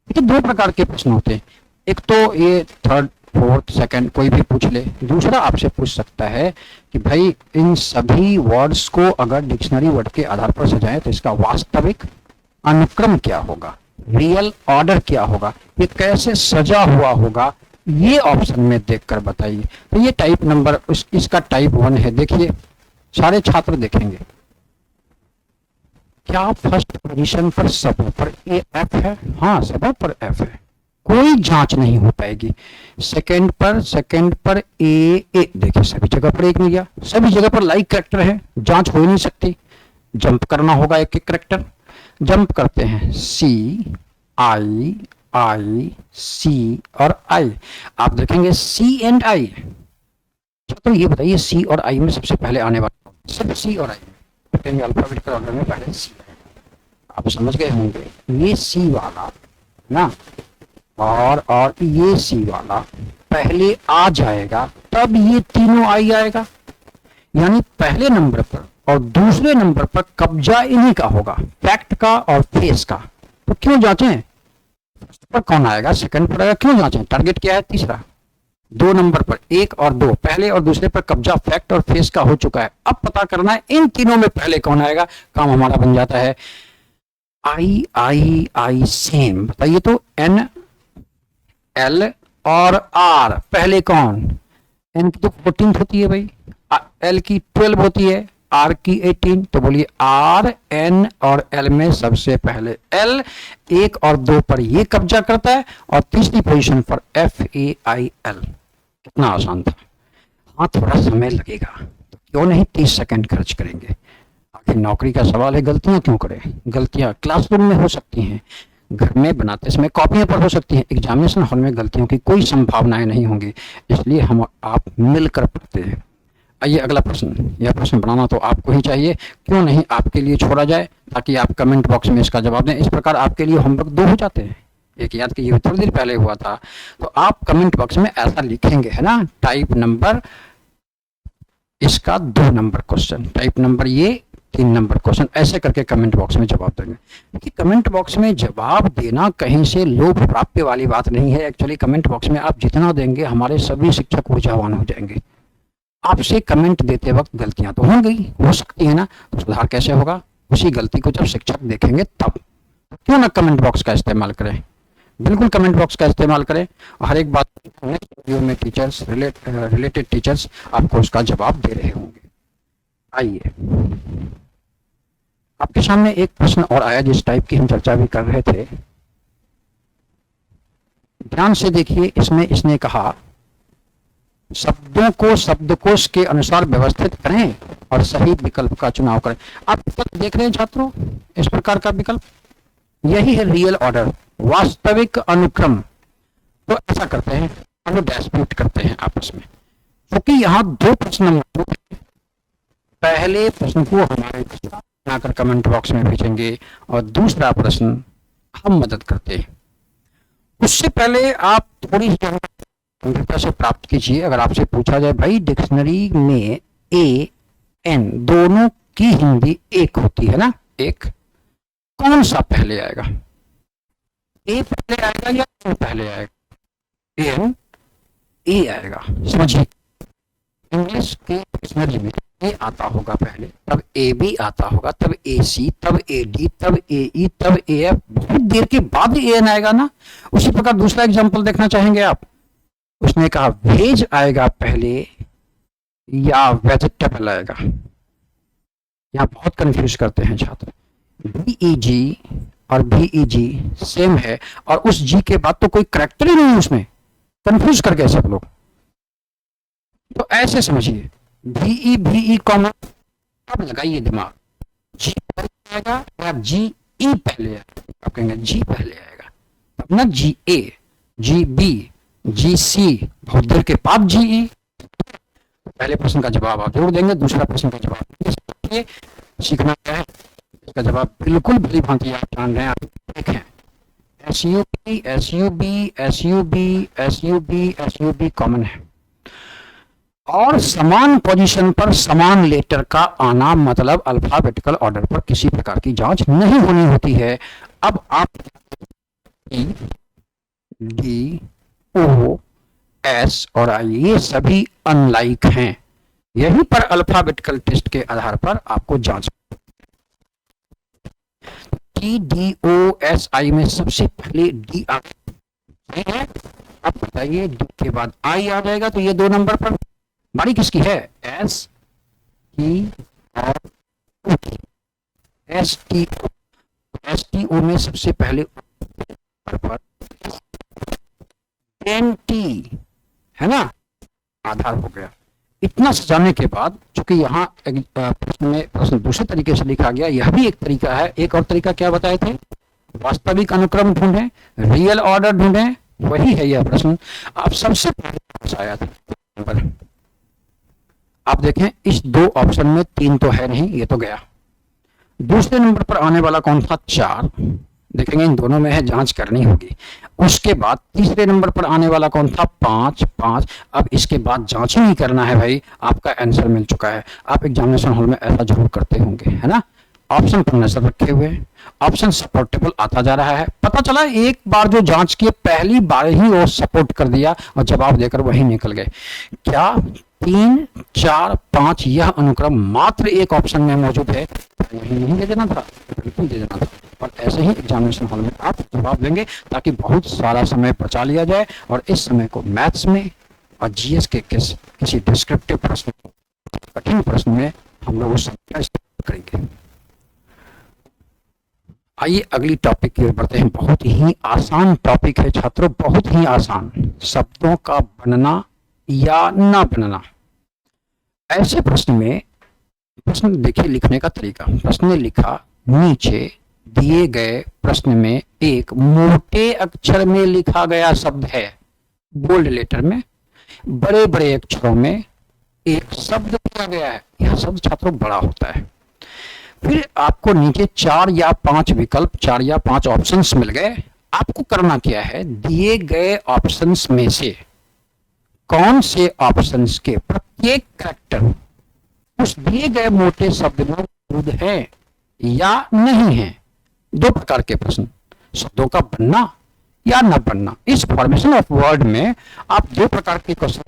देखिए 2 प्रकार के प्रश्न होते हैं, एक तो ये 3rd, 4th, 2nd कोई भी पूछ ले। दूसरा आपसे पूछ सकता है कि भाई इन सभी वर्ड्स को अगर डिक्शनरी वर्ड के आधार पर सजाएं तो इसका वास्तविक अनुक्रम क्या होगा, रियल ऑर्डर क्या होगा, ये कैसे सजा हुआ होगा, ये ऑप्शन में देखकर बताइए। तो ये टाइप नंबर इसका टाइप 1 है। देखिए सारे छात्र देखेंगे, क्या फर्स्ट पोजीशन पर सबों पर ए एफ है? हाँ सबों पर एफ है, कोई जांच नहीं हो पाएगी। सेकंड पर ए ए, देखिए सभी जगह पर 1 मिल गया, सभी जगह पर लाइक कैरेक्टर है, जांच हो ही नहीं सकती। जंप करना होगा एक एक कैरेक्टर, जंप करते हैं सी आई आई सी और आई। आप देखेंगे सी एंड आई। तो ये बताइए सी और आई में सबसे पहले आने वाला, सब सी और आई में अल्फाबेटिकल ऑर्डर में पहले सी है। आप समझ गए होंगे, ये सी वाला ना और ये सी वाला पहले आ जाएगा तब ये तीनों आई आएगा, यानी पहले नंबर पर और दूसरे नंबर पर कब्जा इन्हीं का होगा, फैक्ट का और फेस का। तो क्यों जांचें? फर्स्ट पर कौन आएगा, सेकंड पर आएगा, क्यों जांचें? टारगेट क्या है? तीसरा। 2 नंबर पर 1 और 2, पहले और दूसरे पर कब्जा फैक्ट और फेस का हो चुका है। अब पता करना है इन तीनों में पहले कौन आएगा। काम हमारा बन जाता है आई आई आई सेम। बताइए तो एन एल और आर पहले कौन? एन की तो 14th होती है भाई, एल की 12 होती है, आर की 18। तो बोलिए आर एन और एल में सबसे पहले एल 1 और 2 पर ये कब्जा करता है और तीसरी पोजीशन पर एफ ए आई एल। कितना आसान था। हाँ थोड़ा समय लगेगा तो क्यों नहीं 30 सेकंड खर्च करेंगे। आखिर नौकरी का सवाल है, गलतियां क्यों करें? गलतियां क्लासरूम में हो सकती हैं, घर में बनाते समय कॉपियों पर हो सकती हैं, एग्जामिनेशन हॉल में गलतियों की कोई संभावनाएं नहीं होंगी, इसलिए हम आप मिलकर पढ़ते हैं। आइए अगला प्रश्न, यह प्रश्न बनाना तो आपको ही चाहिए, क्यों नहीं आपके लिए छोड़ा जाए ताकि आप कमेंट बॉक्स में इसका जवाब दें। इस प्रकार आपके लिए होमवर्क 2 हो जाते हैं। एक याद कीजिए थोड़ी देर पहले हुआ था, तो आप कमेंट बॉक्स में ऐसा लिखेंगे है ना, टाइप नंबर इसका 2 नंबर क्वेश्चन, टाइप नंबर ये 3 नंबर क्वेश्चन, ऐसे करके कमेंट बॉक्स में जवाब देंगे। देखिए कमेंट बॉक्स में जवाब देना कहीं से लोभ प्राप्य वाली बात नहीं है। एक्चुअली कमेंट बॉक्स में आप जितना देंगे हमारे सभी शिक्षक ऊर्जावान हो जाएंगे। आपसे कमेंट देते वक्त गलतियां तो होंगी, हो सकती है ना, तो सुधार कैसे होगा? उसी गलती को जब शिक्षक देखेंगे तब। क्यों ना कमेंट बॉक्स का इस्तेमाल करें, बिल्कुल कमेंट बॉक्स का इस्तेमाल करें। हर एक बात नेक्स्ट वीडियो में टीचर्स रिलेटेड टीचर्स आपको उसका जवाब दे रहे होंगे। आइए आपके सामने एक प्रश्न और आया जिस टाइप की हम चर्चा भी कर रहे थे। ध्यान से देखिए, इसमें इसने कहा शब्दों को शब्दकोश के अनुसार व्यवस्थित करें और सही विकल्प का चुनाव करें। आप विकल्प देख रहे हैं छात्रों, इस प्रकार का विकल्प, यही है रियल ऑर्डर, वास्तविक अनुक्रम। तो ऐसा करते हैं, हम डिस्प्यूट करते हैं आपस में, क्योंकि यहाँ 2 प्रश्न मौजूद हैं। पहले प्रश्न को हमारे बनाकर कमेंट बॉक्स में भेजेंगे और दूसरा प्रश्न हम मदद करते हैं। उससे पहले आप थोड़ी गंभीरता से प्राप्त कीजिए। अगर आपसे पूछा जाए भाई डिक्शनरी में ए एन दोनों की हिंदी एक होती है ना, एक, कौन सा पहले आएगा? ए पहले आएगा या एन पहले आएगा? एन ए आएगा। समझिए, इंग्लिश के डिक्शनरी में ए आता होगा पहले, तब ए बी आता होगा, तब ए सी, तब ए डी, तब ए ई, तब ए एफ, बहुत देर के बाद ए एन आएगा ना। उसी प्रकार दूसरा एग्जांपल देखना चाहेंगे आप। उसने कहा वेज आएगा पहले या वेजिटेबल आएगा। यहाँ बहुत कंफ्यूज करते हैं छात्र। बीईजी और बीईजी सेम है और उस जी के बाद तो कोई करेक्टर ही नहीं, उसमें कंफ्यूज कर गए सब लोग। तो ऐसे समझिए, बीई कॉमन, अब लगाइए दिमाग, जी पहले आएगा या जी ई पहले आएगा? आप कहेंगे जी पहले आएगा, तब ना जी ए, जी बी, जी सी, बहुत देर के बाद जी ई। पहले प्रश्न का जवाब आप जरूर देंगे, दूसरा प्रश्न का जवाब सीखना क्या है, इसका जवाब बिल्कुल भली भांति आप जान रहे हैं। आप देखें SUB SUB SUB SUB SUB common है और समान पोजीशन पर समान लेटर का आना मतलब अल्फाबेटिकल ऑर्डर पर किसी प्रकार की जांच नहीं होनी होती है। अब आप डी ओ एस और आई ये सभी अनलाइक हैं, यहीं पर अल्फाबेटिकल टेस्ट के आधार पर आपको जांच। डी ओ एस आई में सबसे पहले डी है, अब बताइए डी के बाद आई आ जाएगा तो ये 2 नंबर पर बारी किसकी है? एस टी और एस टी ओ में सबसे पहले पर एन टी है ना, आधार हो गया। इतना सजाने के बाद, चूंकि यहाँ प्रश्न में प्रश्न दूसरे तरीके से लिखा गया, यह भी एक तरीका है। एक और तरीका क्या बताए थे? वास्तविक अनुक्रम ढूंढें, रियल ऑर्डर ढूंढें, वही है यह प्रश्न। आप सबसे पहले आया था, आप देखें इस 2 ऑप्शन में 3 तो है नहीं, ये तो गया। दूसरे नंबर पर आने वाला कौन था? 4, देखेंगे इन दोनों में है, जांच करनी होगी। उसके बाद तीसरे नंबर पर आने वाला कौन था? 5। अब इसके बाद जांच ही नहीं करना है भाई, आपका आंसर मिल चुका है। आप एग्जामिनेशन हॉल में ऐसा जरूर करते होंगे, है ना। ऑप्शन पर नजर रखे हुए, ऑप्शन सपोर्टेबल आता जा रहा है। पता चला एक बार जो जांच की पहली बार ही वो सपोर्ट कर दिया और जवाब देकर वही निकल गए। क्या 3, 4, 5 यह अनुक्रम मात्र एक ऑप्शन में मौजूद है? नहीं दे देना था, बिल्कुल दे देना था। और ऐसे ही एग्जामिनेशन हॉल में आप जवाब देंगे ताकि बहुत सारा समय बचा लिया जाए और इस समय को मैथ्स में और जीएस के किसी डिस्क्रिप्टिव प्रश्न, कठिन प्रश्न में हम लोग उस समय का इस्तेमाल करेंगे। आइए अगली टॉपिक की ओर बढ़ते हैं। बहुत ही आसान टॉपिक है छात्रों, बहुत ही आसान। शब्दों का बनना या ना बनना। ऐसे प्रश्न में, प्रश्न देखिए लिखने का तरीका। प्रश्न ने लिखा, नीचे दिए गए प्रश्न में एक मोटे अक्षर में लिखा गया शब्द है, बोल्ड लेटर में, बड़े बड़े अक्षरों में एक शब्द दिया गया है। यह शब्द छात्रों बड़ा होता है। फिर आपको नीचे 4 या 5 विकल्प, 4 या 5 ऑप्शंस मिल गए। आपको करना क्या है? दिए गए ऑप्शंस में से कौन से ऑप्शंस के प्रत्येक कैरेक्टर उस दिए गए मोटे शब्द में मौजूद है या नहीं है। दो प्रकार के प्रश्न, शब्दों का बनना या न बनना। इस फॉर्मेशन ऑफ वर्ड में आप दो प्रकार के क्वेश्चन,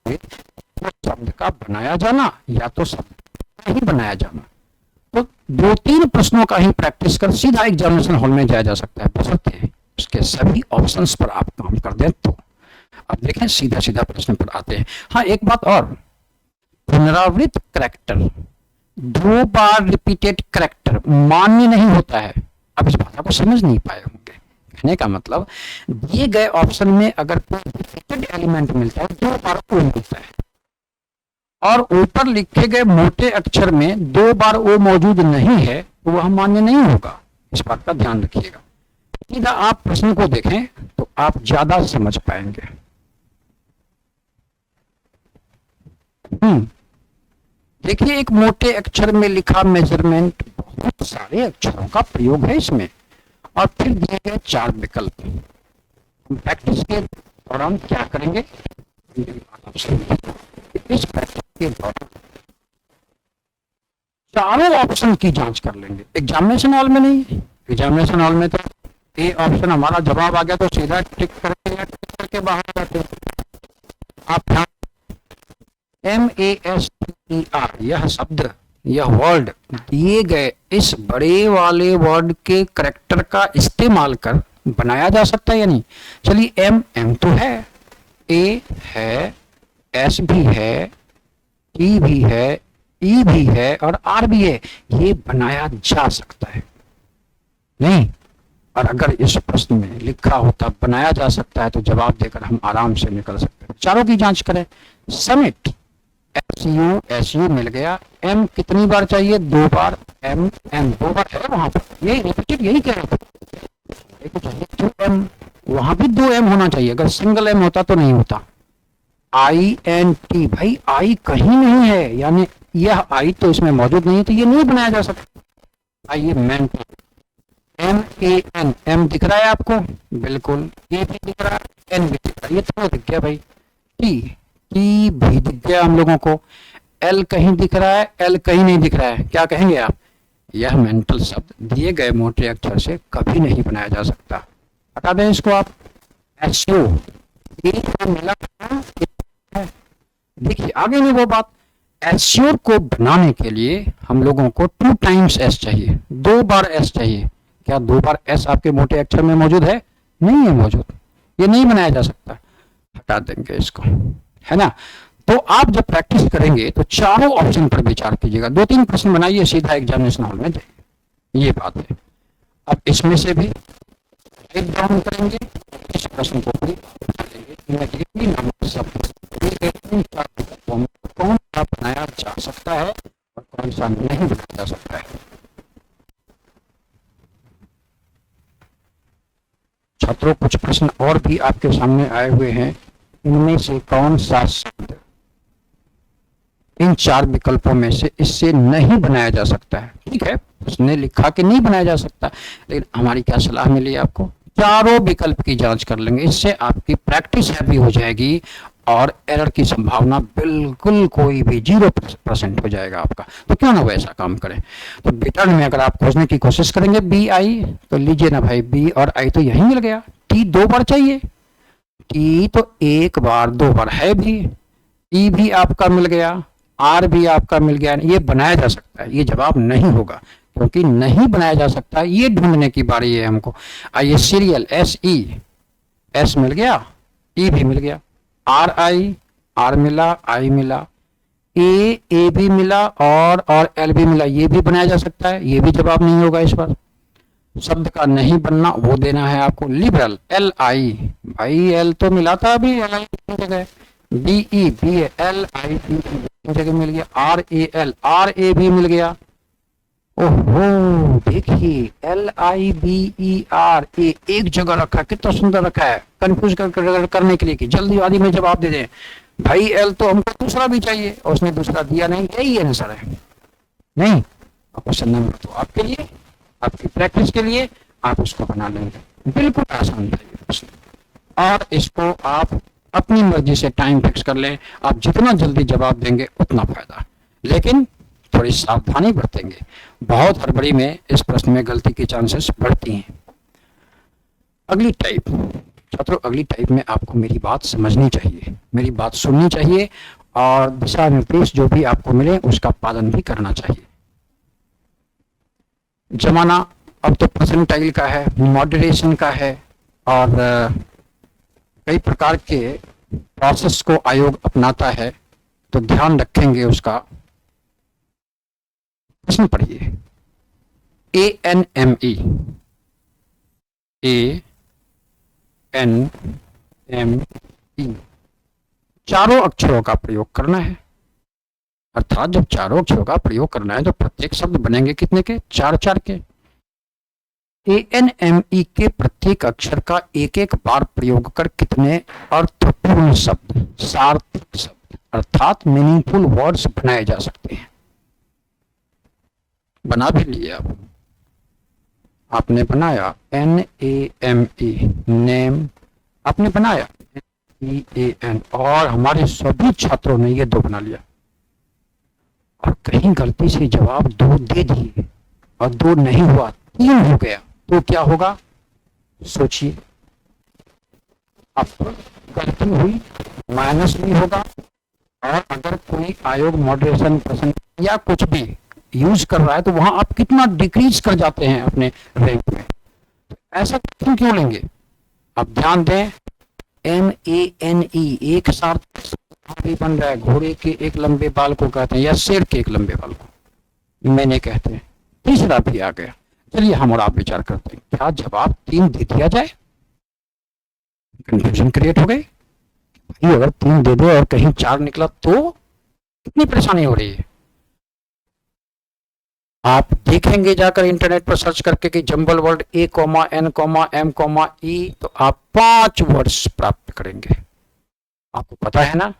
तो शब्द का बनाया जाना या तो शब्द का ही बनाया जाना। तो दो तीन प्रश्नों का ही प्रैक्टिस कर सीधा एग्जामिनेशन हॉल में जाया जा सकता है, बशर्ते उसके सभी ऑप्शंस पर आप काम कर दें तो। अब देखें सीधा सीधा प्रश्न पर आते हैं। हाँ, एक बात और, पुनरावृत्त करैक्टर, दो बार रिपीटेड करैक्टर मान्य नहीं होता है। अब इस भाषा को समझ नहीं पाए होंगे। कहने का मतलब, दिए गए ऑप्शन में अगर कोई रिपीटेड एलिमेंट मिलता है, दो बार ओ मिलता है, और ऊपर लिखे गए मोटे अक्षर में दो बार ओ मौजूद नहीं है, तो वह मान्य नहीं होगा। इस बात का ध्यान रखिएगा। सीधा आप प्रश्न को देखें तो आप ज्यादा समझ पाएंगे। देखिए, एक मोटे अक्षर में लिखा मेजरमेंट, बहुत सारे अक्षरों का प्रयोग है इसमें, और फिर दिए गए चार विकल्प। हम प्रैक्टिस के दौरान क्या करेंगे, इस प्रैक्टिस के दौरान चारों ऑप्शन की जांच कर लेंगे। एग्जामिनेशन हॉल में नहीं, एग्जामिनेशन हॉल में तो ए ऑप्शन हमारा जवाब आ गया तो सीधा टिक करके या टिक करके बाहर जाते हैं। आप MASTER, यह शब्द, यह वर्ड दिए गए इस बड़े वाले वर्ड के करैक्टर का इस्तेमाल कर बनाया जा सकता है या नहीं। चलिए, M तो है, A है, S भी है, T भी है, E भी है और R भी है। ये बनाया जा सकता है नहीं? और अगर इस प्रश्न में लिखा होता बनाया जा सकता है तो जवाब देकर हम आराम से निकल सकते हैं। चारों की जांच करें। समिट, SU मिल गया। M कितनी बार चाहिए, दो बार। M दो बार है वहां पर, यही रिपीटेड, यही कह रहा था। M वहां भी दो M होना चाहिए, अगर सिंगल M होता तो नहीं होता। INT, भाई I कहीं नहीं है, यानी यह I तो इसमें मौजूद नहीं है, तो ये नहीं बनाया जा सकता। आइए मेंट, MAN, M दिख रहा है आपको, बिल्कुल। A भी दिख रहा है, N भी दिख रहा है, ये तो दिख गया भाई। T भी दिख गया हम लोगों को। L कहीं दिख रहा है, L कहीं नहीं दिख रहा है। क्या कहेंगे आप, यह मेंटल शब्द दिए गए मोटे अक्षर से कभी नहीं बनाया जा सकता। हटा दें इसको आप। SU, मिला, देखिए आगे में वो बात। एश्योर को बनाने के लिए हम लोगों को 2 टाइम्स S चाहिए, दो बार S चाहिए। क्या दो बार S आपके मोटे अक्षर में मौजूद है? नहीं है मौजूद, ये नहीं बनाया जा सकता। हटा देंगे इसको, है ना। तो आप जब प्रैक्टिस करेंगे तो चारों ऑप्शन पर विचार कीजिएगा। 2-3 प्रश्न बनाइए, सीधा एग्जामिनेशन हॉल में जाइए, ये बात है। अब इसमें से भी एक डाउन करेंगे, इस प्रश्न को भी कौन सा बनाया जा सकता है और कौन सा नहीं बनाया जा सकता है। छात्रों, कुछ प्रश्न और भी आपके सामने आए हुए हैं। इनमें से कौन सा शब्द इन चार विकल्पों में से इससे नहीं बनाया जा सकता है? ठीक है, उसने लिखा कि नहीं बनाया जा सकता, लेकिन हमारी क्या सलाह मिली आपको, चारों विकल्प की जांच कर लेंगे। इससे आपकी प्रैक्टिस हैवी हो जाएगी और एरर की संभावना बिल्कुल कोई भी 0% हो जाएगा आपका। तो क्यों ना वैसा काम करें। तो बीटा में अगर आप खोजने की कोशिश करेंगे BI, तो लीजिए ना भाई, B और I तो यही मिल गया। T दो बार चाहिए, T तो एक बार दो बार है भी। E भी आपका मिल गया, R भी आपका मिल गया। ये बनाया जा सकता है, ये जवाब नहीं होगा, क्योंकि नहीं बनाया जा सकता। ये ढूंढने की बारी है हमको। आइए सीरियल, SE, S मिल गया, E भी मिल गया, R मिला, I मिला, A भी मिला और L भी मिला। ये भी बनाया जा सकता है, ये भी जवाब नहीं होगा इस बार। शब्द का नहीं बनना वो देना है आपको। लिबरल, LI, भाई L तो मिला था अभी, LI जगह। BE, LI जगह मिल गया। RA भी मिल गया। ओहो, देखिए LIBERA एक जगह रखा, कितना सुंदर रखा है, कंफ्यूज करने के लिए कि जल्दीबाजी में जवाब दे दें। भाई L तो हमको दूसरा भी चाहिए और उसने दूसरा दिया नहीं, यही आंसर है। नहीं, क्वेश्चन नंबर तो आपके लिए, आपकी प्रैक्टिस के लिए, आप उसको बना लेंगे। बिल्कुल आसान है ये प्रश्न, और इसको आप अपनी मर्जी से टाइम फिक्स कर लें। आप जितना जल्दी जवाब देंगे उतना फायदा। लेकिन थोड़ी सावधानी बरतेंगे। बहुत हड़बड़ी में इस प्रश्न में गलती की चांसेस बढ़ती हैं। अगली टाइप, छात्रों अगली टाइप में आपको मेरी बात समझनी चाहिए, मेरी बात सुननी चाहिए और दिशा निर्देश जो भी आपको मिले उसका पालन भी करना चाहिए। जमाना अब तो परसेंटाइल का है, मॉडरेशन का है और कई प्रकार के प्रोसेस को आयोग अपनाता है, तो ध्यान रखेंगे उसका। प्रश्न पढ़िए, ANME, ANME चारों अक्षरों का प्रयोग करना है। अर्थात जब चारों अक्षरों का प्रयोग करना है तो प्रत्येक शब्द बनेंगे कितने के? 4-4 के। ANME के प्रत्येक अक्षर का एक एक बार प्रयोग कर कितने अर्थपूर्ण शब्द, सार्थक शब्द अर्थात मीनिंगफुल वर्ड्स बनाए जा सकते हैं। बना भी लिए आपने बनाया NAME, नेम आपने बनाया EAN, और हमारे सभी छात्रों ने ये 2 बना लिया। और कहीं गलती से जवाब 2 दे दिए और 2 नहीं हुआ, 3 हो गया, तो क्या होगा? सोचिए, आपको गलती हुई, माइनस भी होगा। और अगर कोई आयोग मॉडरेशन प्रश्न या कुछ भी यूज कर रहा है तो वहां आप कितना डिक्रीज कर जाते हैं अपने रैंक में। तो ऐसा क्यों लेंगे? अब ध्यान दें, MANE एक साथ भी बन रहा है। घोड़े के एक लंबे बाल को कहते हैं या शेर के एक लंबे बाल को मैंने कहते हैं। तीसरा भी आ गया। चलिए हम और आप विचार करते हैं, क्या जवाब 3 दे दिया जाए? कंफ्यूजन क्रिएट हो गई भाई, अगर 3 दे दे और कहीं 4 निकला तो कितनी परेशानी हो रही है। आप देखेंगे जाकर इंटरनेट पर सर्च करके कि जंबल वर्ड A,N,M,E, तो आप 5 वर्ड्स प्राप्त करेंगे। आपको पता है ना,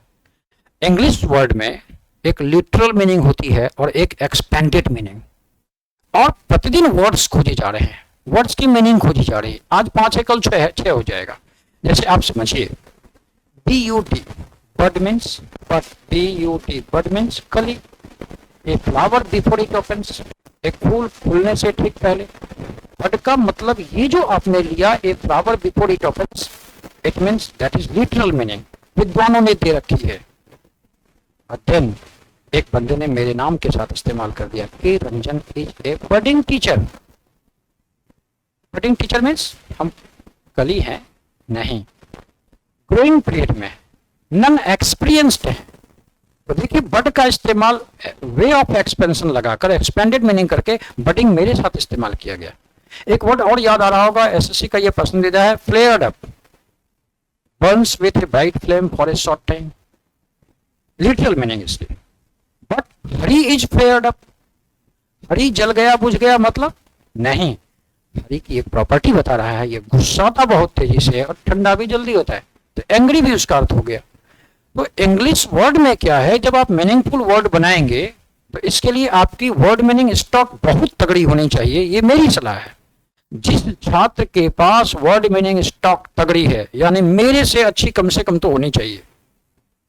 इंग्लिश वर्ड में एक लिटरल मीनिंग होती है और एक एक्सपेंडेड मीनिंग, और प्रतिदिन वर्ड्स खोजे जा रहे हैं, वर्ड्स की मीनिंग खोजी जा रही है। आज 5 है, कल 6 हो जाएगा। जैसे आप समझिए, BUT bud means, BUT bud means कली, a flower before it opens, एक फूल फूलने से ठीक पहले। बर्ड का मतलब ये जो आपने लिया, ए flower before it opens, it means that is literal meaning, विद्वानों ने दे रखी है। और देन एक बंदे ने मेरे नाम के साथ इस्तेमाल कर दिया, K Ranjan is a budding teacher. Budding teacher means हम कली हैं नहीं, ग्रोइंग पीरियड में नन एक्सपीरियंस्ड है। तो देखिए, बर्ड का इस्तेमाल वे ऑफ एक्सपेंशन लगाकर एक्सपेंडेड मीनिंग करके बर्डिंग मेरे साथ इस्तेमाल किया गया। एक वर्ड और याद आ रहा होगा, एसएससी का ये पसंदीदा है, flared up, burns with a bright flame for a short time. Literal meaning इसलिए, but Hari is flared up, Hari जल गया बुझ गया मतलब नहीं, हरी की एक प्रॉपर्टी बता रहा है, ये गुस्साता बहुत तेजी से है और ठंडा भी जल्दी होता है, तो एंग्री भी उसका अर्थ हो गया। तो इंग्लिश वर्ड में क्या है, जब आप मीनिंगफुल वर्ड बनाएंगे तो इसके लिए आपकी वर्ड मीनिंग स्टॉक बहुत तगड़ी होनी चाहिए। ये मेरी सलाह है। जिस छात्र के पास वर्ड मीनिंग स्टॉक तगड़ी है, यानी मेरे से अच्छी कम से कम तो होनी चाहिए,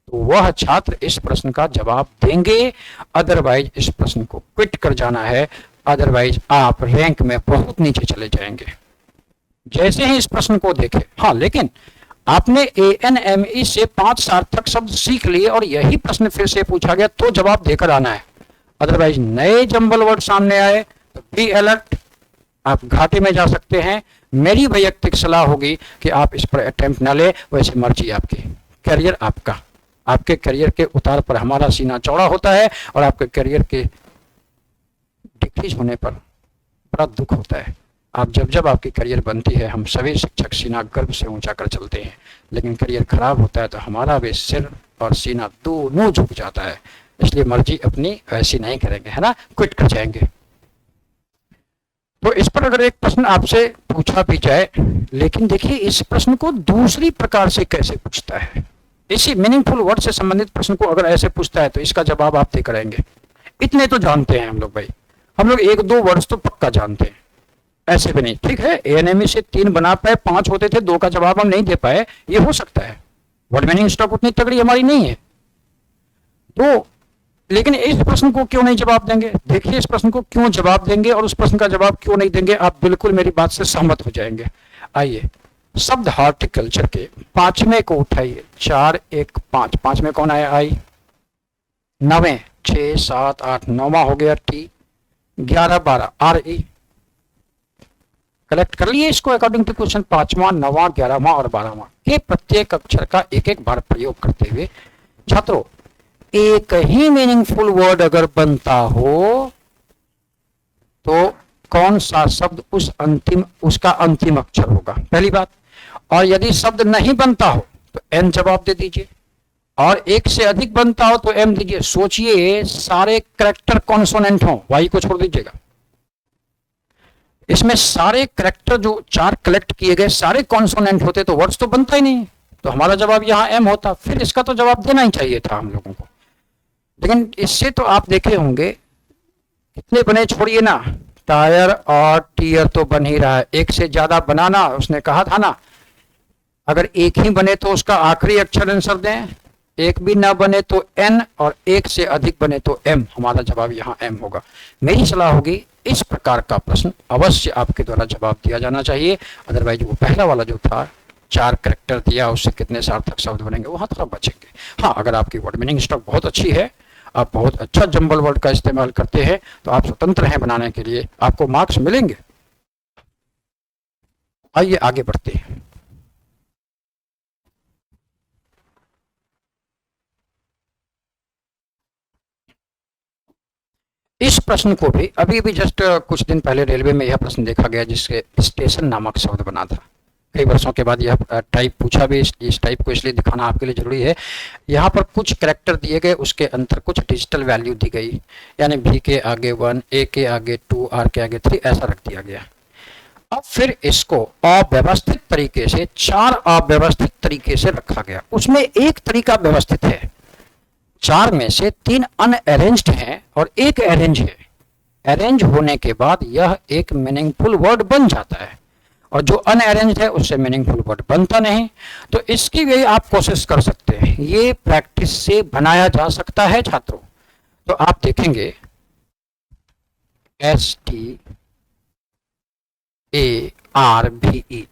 तो वह छात्र इस प्रश्न का जवाब देंगे। अदरवाइज इस प्रश्न को क्विट कर जाना है, अदरवाइज आप रैंक में बहुत नीचे चले जाएंगे। जैसे ही इस प्रश्न को देखें, हाँ लेकिन आपने ANME से 5 सार्थक शब्द सीख लिए और यही प्रश्न फिर से पूछा गया तो जवाब देकर आना है। अदरवाइज नए जंबल वर्ड सामने आए तो बी अलर्ट, आप घाटे में जा सकते हैं। मेरी वैयक्तिक सलाह होगी कि आप इस पर अटेम्प्ट ना ले, वैसे मर्जी आपकी, करियर आपका। आपके करियर के उतार पर हमारा सीना चौड़ा होता है और आपके करियर के डिक्रीज होने पर बड़ा दुख होता है। आप जब आपकी करियर बनती है, हम सभी शिक्षक सीना गर्व से ऊंचा कर चलते हैं, लेकिन करियर खराब होता है तो हमारा भी सिर और सीना दोनों झुक जाता है। इसलिए मर्जी अपनी वैसी नहीं करेंगे, है ना, क्विट कर जाएंगे। तो इस पर अगर एक प्रश्न आपसे पूछा भी जाए, लेकिन देखिए इस प्रश्न को दूसरी प्रकार से कैसे पूछता है। इसी मीनिंगफुल वर्ड से संबंधित प्रश्न को अगर ऐसे पूछता है तो इसका जवाब आप देकर आएंगे। इतने तो जानते हैं हम लोग भाई, हम लोग 1-2 वर्ड्स तो पक्का जानते हैं, ऐसे भी नहीं। ठीक है, ANME से 3 बना पाए, 5 होते थे, 2 का जवाब हम नहीं दे पाए, ये हो सकता है। वर्ड मीनिंग स्टॉक उतनी तगड़ी हमारी नहीं है। तो लेकिन इस प्रश्न को क्यों नहीं जवाब देंगे? देखिए इस प्रश्न को क्यों जवाब देंगे और उस प्रश्न का जवाब क्यों नहीं देंगे, आप बिल्कुल मेरी बात से सहमत हो जाएंगे। आइए शब्द हॉर्टिकल्चर के पांचवें को उठाइए, 4 1 5, पांचवें कौन आया? आई। नवे 6 7 8, नौवा हो गया टी, 11 12 आर ई। कलेक्ट कर लिए इसको अकॉर्डिंग टू क्वेश्चन। पांचवा, नवा, 11वां और 12वां के प्रत्येक अक्षर का एक एक बार प्रयोग करते हुए छात्रों एक ही मीनिंगफुल वर्ड अगर बनता हो तो कौन सा शब्द उसका अंतिम अक्षर होगा, पहली बात। और यदि शब्द नहीं बनता हो तो एन जवाब दे दीजिए, और एक से अधिक बनता हो तो एम दीजिए। सोचिए सारे करेक्टर कॉन्सोनेंट हो, वाई को छोड़ दीजिएगा। इसमें सारे करेक्टर जो 4 कलेक्ट किए गए सारे कॉन्सोनेंट होते तो वर्ड्स तो बनता ही नहीं, तो हमारा जवाब यहाँ एम होता। फिर इसका तो जवाब देना ही चाहिए था हम लोगों को। लेकिन इससे तो आप देखे होंगे कितने बने, छोड़िए ना, टायर और टीयर तो बन ही रहा है। एक से ज्यादा बनाना, उसने कहा था ना, अगर एक ही बने तो उसका आखिरी अक्षर आंसर दें, एक भी ना बने तो एन, और एक से अधिक बने तो एम। हमारा जवाब यहाँ एम होगा। मेरी सलाह होगी इस प्रकार का प्रश्न अवश्य आपके द्वारा जवाब दिया जाना चाहिए। अदरवाइज वो पहला वाला जो था 4 करेक्टर दिया, उससे कितने सार्थक शब्द बनेंगे, वहां थोड़ा बचेंगे। हाँ, अगर आपकी वर्ड मीनिंग स्टॉक बहुत अच्छी है, आप बहुत अच्छा जंबल वर्ड का इस्तेमाल करते हैं, तो आप स्वतंत्र हैं बनाने के लिए, आपको मार्क्स मिलेंगे। आइए आगे बढ़ते हैं। इस प्रश्न को भी अभी जस्ट कुछ दिन पहले रेलवे में यह प्रश्न देखा गया जिसके स्टेशन नामक शब्द बना था। कई वर्षों के बाद यह टाइप पूछा भी। इस टाइप को इसलिए दिखाना आपके लिए जरूरी है, यहाँ पर कुछ कैरेक्टर दिए गए, उसके अंतर कुछ डिजिटल वैल्यू दी गई, यानी भी के आगे 1, ए के आगे 2, आर के आगे 3, ऐसा रख दिया गया। अब फिर इसको अव्यवस्थित तरीके से, 4 अव्यवस्थित तरीके से रखा गया। उसमें एक तरीका व्यवस्थित है, 4 में से 3 अनअरेंज्ड हैं और एक अरेंज है। अरेंज होने के बाद यह एक मीनिंगफुल वर्ड बन जाता है, और जो अनअरेंज्ड है उससे मीनिंगफुल वर्ड बनता नहीं। तो इसकी भी आप कोशिश कर सकते हैं, ये प्रैक्टिस से बनाया जा सकता है छात्रों। तो आप देखेंगे STARVE,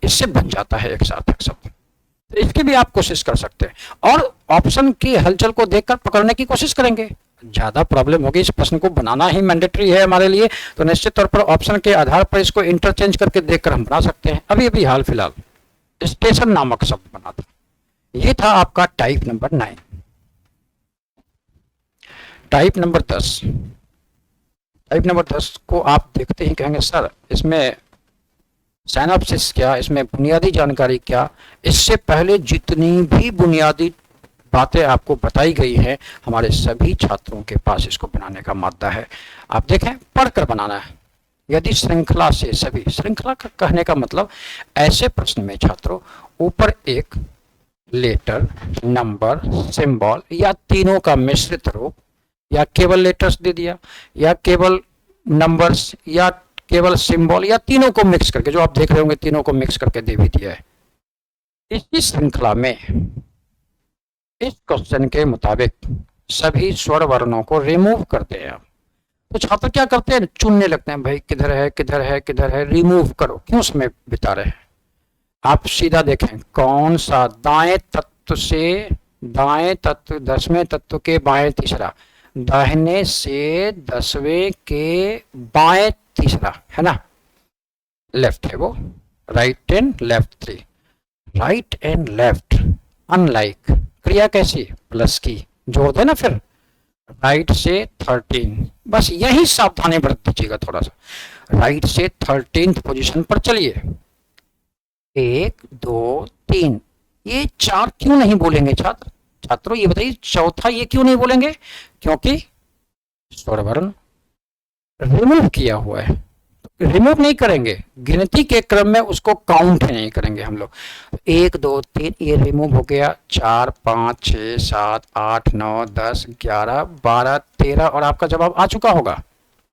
इससे बन जाता है एक सार्थक शब्द। तो इसकी भी आप कोशिश कर सकते हैं, और ऑप्शन की हलचल को देखकर पकड़ने की कोशिश करेंगे। ज्यादा प्रॉब्लम होगी, इस प्रश्न को बनाना ही मैंडेटरी है हमारे लिए, तो निश्चित तौर पर ऑप्शन के आधार पर इसको इंटरचेंज करके देखकर हम बना सकते हैं। अभी हाल फिलहाल स्टेशन नामक शब्द बना था। ये था आपका type number 9। Type number 10, type number 10 को आप देखते ही कहेंगे सर इसमें साइनॉप्सिस क्या, इसमें बुनियादी जानकारी क्या। इससे पहले जितनी भी बुनियादी बातें आपको बताई गई हैं, हमारे सभी छात्रों के पास इसको बनाने का मादा है। आप देखें, पढ़कर बनाना है। यदि श्रृंखला से सभी, श्रृंखला का कहने का मतलब ऐसे प्रश्न में छात्रों ऊपर एक लेटर, नंबर, सिंबल या तीनों का मिश्रित रूप, या केवल लेटर्स दे दिया, या केवल नंबर्स, या केवल सिंबल, या तीनों को मिक्स करके, जो आप देख रहे होंगे तीनों को मिक्स करके दे भी दिया है। इसी श्रृंखला में इस क्वेश्चन के मुताबिक सभी स्वर वर्णों को रिमूव करते हैं। तो छात्र क्या करते हैं, चुनने लगते हैं, भाई किधर है किधर है किधर है, रिमूव करो। क्यों समय बिता रहे हैं? आप सीधा देखें कौन सा दाएं तत्व से, दाएं तत्व 10वें तत्व के बाएं तीसरा, दाहिने से 10वें के बाएं तीसरा, है ना, लेफ्ट है वो, right and left 3, right and left unlike. क्रिया कैसी, प्लस की जोड़ देना, फिर राइट से 13, बस यही सावधानी बरत दीजिएगा थोड़ा सा। राइट से 13th पोजीशन पर चलिए, 1 2 3, ये 4 क्यों नहीं बोलेंगे छात्रों ये बताइए, चौथा ये क्यों नहीं बोलेंगे? क्योंकि स्वर वर्ण रिमूव किया हुआ है। रिमूव नहीं करेंगे, गिनती के क्रम में उसको काउंट नहीं करेंगे हम लोग। 1 2 3 ये रिमूव हो गया, 4 5 6 7 8 9 10 11 12 13, और आपका जवाब आ चुका होगा,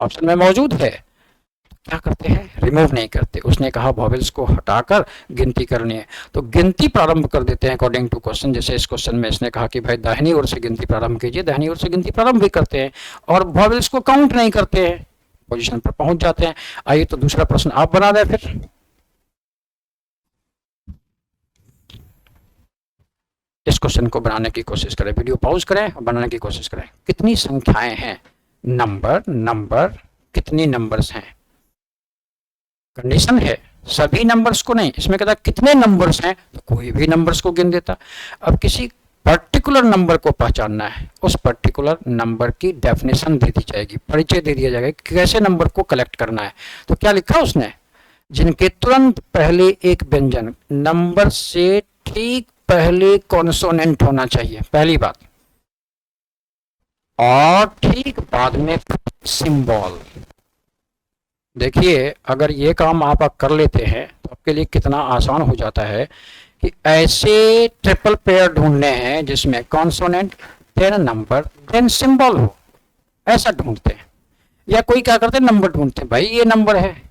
ऑप्शन में मौजूद है। क्या करते हैं, रिमूव नहीं करते। उसने कहा वॉवेल्स को हटाकर गिनती करनी है, तो गिनती प्रारंभ कर देते हैं अकॉर्डिंग टू क्वेश्चन। जैसे इस क्वेश्चन में इसने कहा कि भाई दाहिनी ओर से गिनती प्रारंभ कीजिए, दाहिनी ओर से गिनती प्रारंभ भी करते हैं और वॉवेल्स को काउंट नहीं करते हैं, पोजीशन पर पहुंच जाते हैं। आइए तो दूसरा प्रश्न आप बना दें फिर। इस क्वेश्चन को बनाने की कोशिश करें, वीडियो पॉज करें और बनाने की कोशिश करें। कितनी संख्याएं हैं? नंबर कितनी नंबर्स हैं? कंडीशन है सभी नंबर्स को नहीं, इसमें कहता कितने नंबर्स हैं, तो कोई भी नंबर्स को गिन देता। अब किसी पर्टिकुलर नंबर को पहचानना है, उस पर्टिकुलर नंबर की डेफिनेशन दे दी जाएगी, परिचय दे दिया जाएगा कि कैसे नंबर को कलेक्ट करना है। तो क्या लिखा उसने, जिनके तुरंत पहले एक व्यंजन नंबर से ठीक पहले कॉन्सोनेंट होना चाहिए, पहली बात, और ठीक बाद में सिंबल। देखिए अगर ये काम आप कर लेते हैं तो आपके लिए कितना आसान हो जाता है कि ऐसे ट्रिपल पेयर ढूंढने हैं जिसमें consonant then number then symbol हो, ऐसा ढूंढते हैं। या कोई क्या करते हैं, नंबर ढूंढते हैं, भाई ये नंबर है,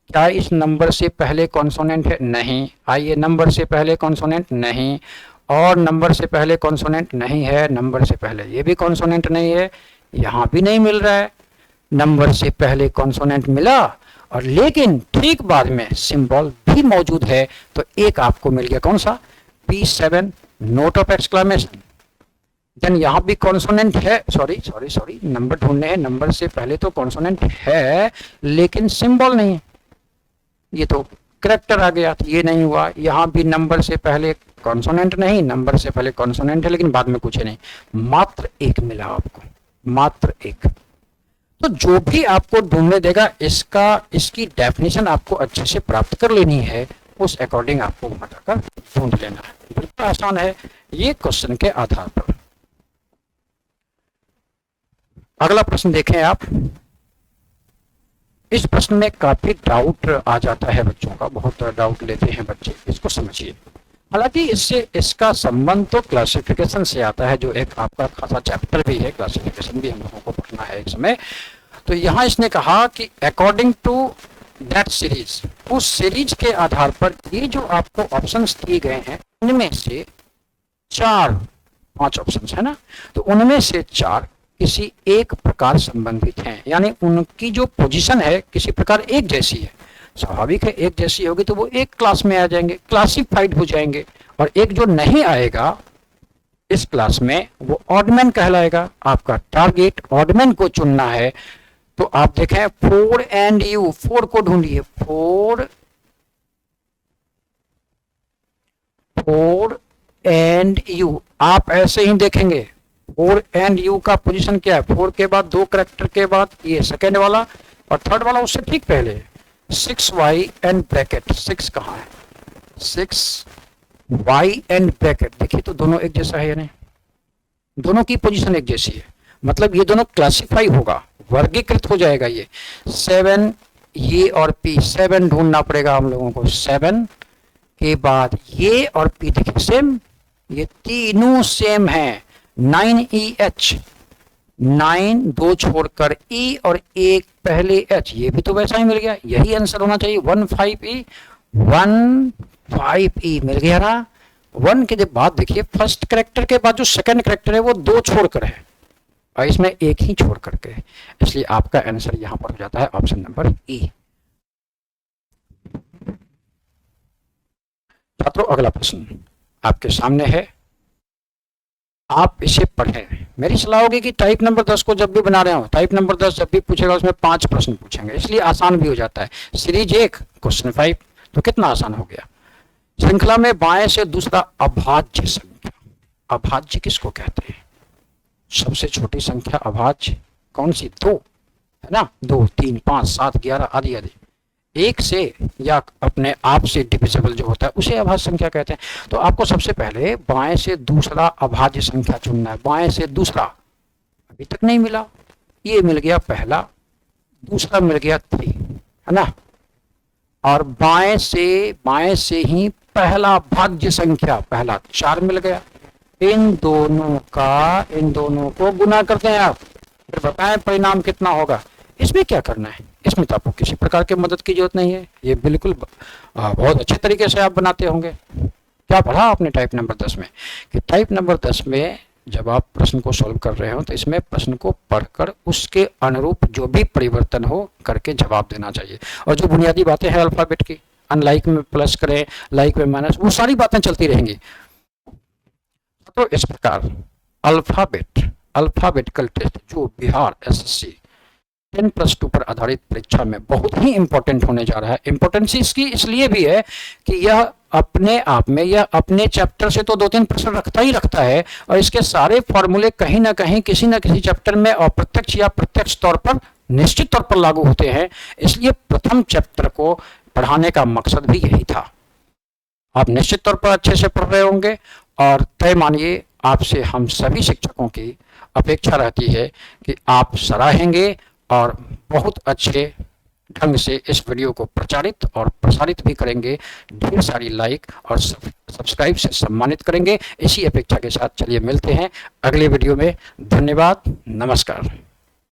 क्या इस नंबर से पहले कॉन्सोनेंट है? नहीं। आइए नंबर से पहले कॉन्सोनेंट नहीं, और नंबर से पहले कॉन्सोनेंट नहीं है, नंबर से पहले ये भी कॉन्सोनेंट नहीं है, यहाँ भी नहीं मिल रहा है। नंबर से पहले कॉन्सोनेंट मिला और लेकिन ठीक बाद में सिंबल भी मौजूद है, तो एक आपको मिल गया, कौन सा? P7 note of exclamation. Then यहाँ भी कॉन्सोनेंट है, सॉरी नंबर ढूंढने हैं, नंबर से पहले तो कॉन्सोनेंट है लेकिन सिंबल नहीं है, ये तो कैरेक्टर आ गया, तो ये नहीं हुआ। यहाँ भी नंबर से पहले कॉन्सोनेंट नहीं, नंबर से पहले कॉन्सोनेंट है लेकिन बाद में कुछ नहीं, मात्र एक मिला आपको, मात्र एक। तो जो भी आपको ढूंढने देगा इसकी डेफिनेशन आपको अच्छे से प्राप्त कर लेनी है, उस अकॉर्डिंग आपको बताकर ढूंढ लेना है। बिल्कुल आसान है ये क्वेश्चन के आधार पर। अगला प्रश्न देखें आप। इस प्रश्न में काफी डाउट आ जाता है बच्चों का, बहुत डाउट लेते हैं बच्चे, इसको समझिए। हालांकि इससे इसका संबंध तो क्लासिफिकेशन से आता है, जो एक आपका खासा चैप्टर भी है, क्लासिफिकेशन भी हम लोगों को पढ़ना है एक समय। तो यहाँ इसने कहा कि अकॉर्डिंग टू दैट सीरीज, उस सीरीज के आधार पर ये जो आपको ऑप्शंस दिए गए हैं उनमें से 5 ऑप्शंस है ना, तो उनमें से 4 किसी एक प्रकार संबंधित हैं, यानी उनकी जो पोजीशन है किसी प्रकार एक जैसी है। स्वाभाविक है, एक जैसी होगी तो वो एक क्लास में आ जाएंगे, क्लासिफाइड हो जाएंगे, और एक जो नहीं आएगा इस क्लास में वो ऑडमैन कहलाएगा। आपका टारगेट ऑडमैन को चुनना है। तो आप देखें 4 एंड यू, 4 को ढूंढिए, 4 एंड यू, आप ऐसे ही देखेंगे 4 एंड यू का पोजीशन क्या है, 4 के बाद 2 कैरेक्टर के बाद ये सेकेंड वाला और थर्ड वाला उससे ठीक पहले 6y एंड ब्रैकेट। 6 कहाँ है, 6y एंड ब्रैकेट, देखिए तो दोनों एक जैसा है, यानी दोनों की पोजीशन एक जैसी है, मतलब ये दोनों क्लासिफाई होगा, वर्गीकृत हो जाएगा। ये 7 ये और P, 7 ढूंढना पड़ेगा हम लोगों को, 7 के बाद ये और P देखिए सेम, ये तीनों सेम है। 9EH, 9 2 छोड़कर E और एक पहले H, ये भी तो वैसा ही मिल गया, यही आंसर होना चाहिए। 15E मिल गया ना। 1 के बाद देखिए फर्स्ट कैरेक्टर के बाद जो सेकंड कैरेक्टर है वो 2 छोड़कर है और इसमें एक ही छोड़ करके है, इसलिए आपका आंसर यहां पर हो जाता है ऑप्शन नंबर E। छात्रों अगला प्रश्न आपके सामने है, आप इसे पढ़ें। मेरी सलाह होगी कि टाइप नंबर 10 को जब भी बना रहे हो, टाइप नंबर 10 जब भी पूछेगा उसमें 5 प्रश्न पूछेंगे, इसलिए आसान भी हो जाता है। सीरीज 1 क्वेश्चन 5 तो कितना आसान हो गया। श्रृंखला में बाएं से दूसरा अभाज्य संख्या, अभाज्य किसको कहते हैं? सबसे छोटी संख्या अभाज्य कौन सी? 2 है ना, 2 3 5 7 11 आदि आदि। 1 से या अपने आप से डिविजिबल जो होता है उसे अभाज्य संख्या कहते हैं। तो आपको सबसे पहले बाएं से दूसरा अभाज्य संख्या चुनना है। बाएं से दूसरा अभी तक नहीं मिला, ये मिल गया पहला, दूसरा मिल गया 3 है ना, और बाएं से ही पहला भाज्य संख्या, पहला 4 मिल गया। इन दोनों को गुना करते हैं आप, फिर बताएं परिणाम कितना होगा। इसमें क्या करना है, इसमें तो आपको किसी प्रकार की मदद की जरूरत नहीं है, ये बिल्कुल बहुत अच्छे तरीके से आप बनाते होंगे। क्या पढ़ा आपने टाइप नंबर 10 में, कि टाइप नंबर 10 में जब आप प्रश्न को सॉल्व कर रहे हो तो इसमें प्रश्न को पढ़कर उसके अनुरूप जो भी परिवर्तन हो करके जवाब देना चाहिए। और जो बुनियादी बातें हैं अल्फाबेट की, अनलाइक में प्लस करें, लाइक में माइनस, वो सारी बातें चलती रहेंगी। तो इस प्रकार अल्फाबेटिकल टेस्ट जो बिहार एसएससी 10+2 पर आधारित परीक्षा में बहुत ही इंपॉर्टेंट होने जा रहा है। इंपॉर्टेंस इसकी इसलिए भी है कि यह अपने आप में, यह अपने चैप्टर से तो 2-3 प्रश्न रखता ही रखता है, और इसके सारे फॉर्मूले कहीं ना कहीं किसी न किसी चैप्टर में अप्रत्यक्ष या प्रत्यक्ष तौर पर, निश्चित तौर पर लागू होते हैं। इसलिए प्रथम चैप्टर को पढ़ाने का मकसद भी यही था। आप निश्चित तौर पर अच्छे से पढ़ रहे होंगे, और तय मानिए आपसे हम सभी शिक्षकों की अपेक्षा रहती है कि आप सराहेंगे और बहुत अच्छे ढंग से इस वीडियो को प्रचारित और प्रसारित भी करेंगे, ढेर सारी लाइक और सब्सक्राइब से सम्मानित करेंगे। इसी अपेक्षा के साथ चलिए मिलते हैं अगले वीडियो में। धन्यवाद, नमस्कार।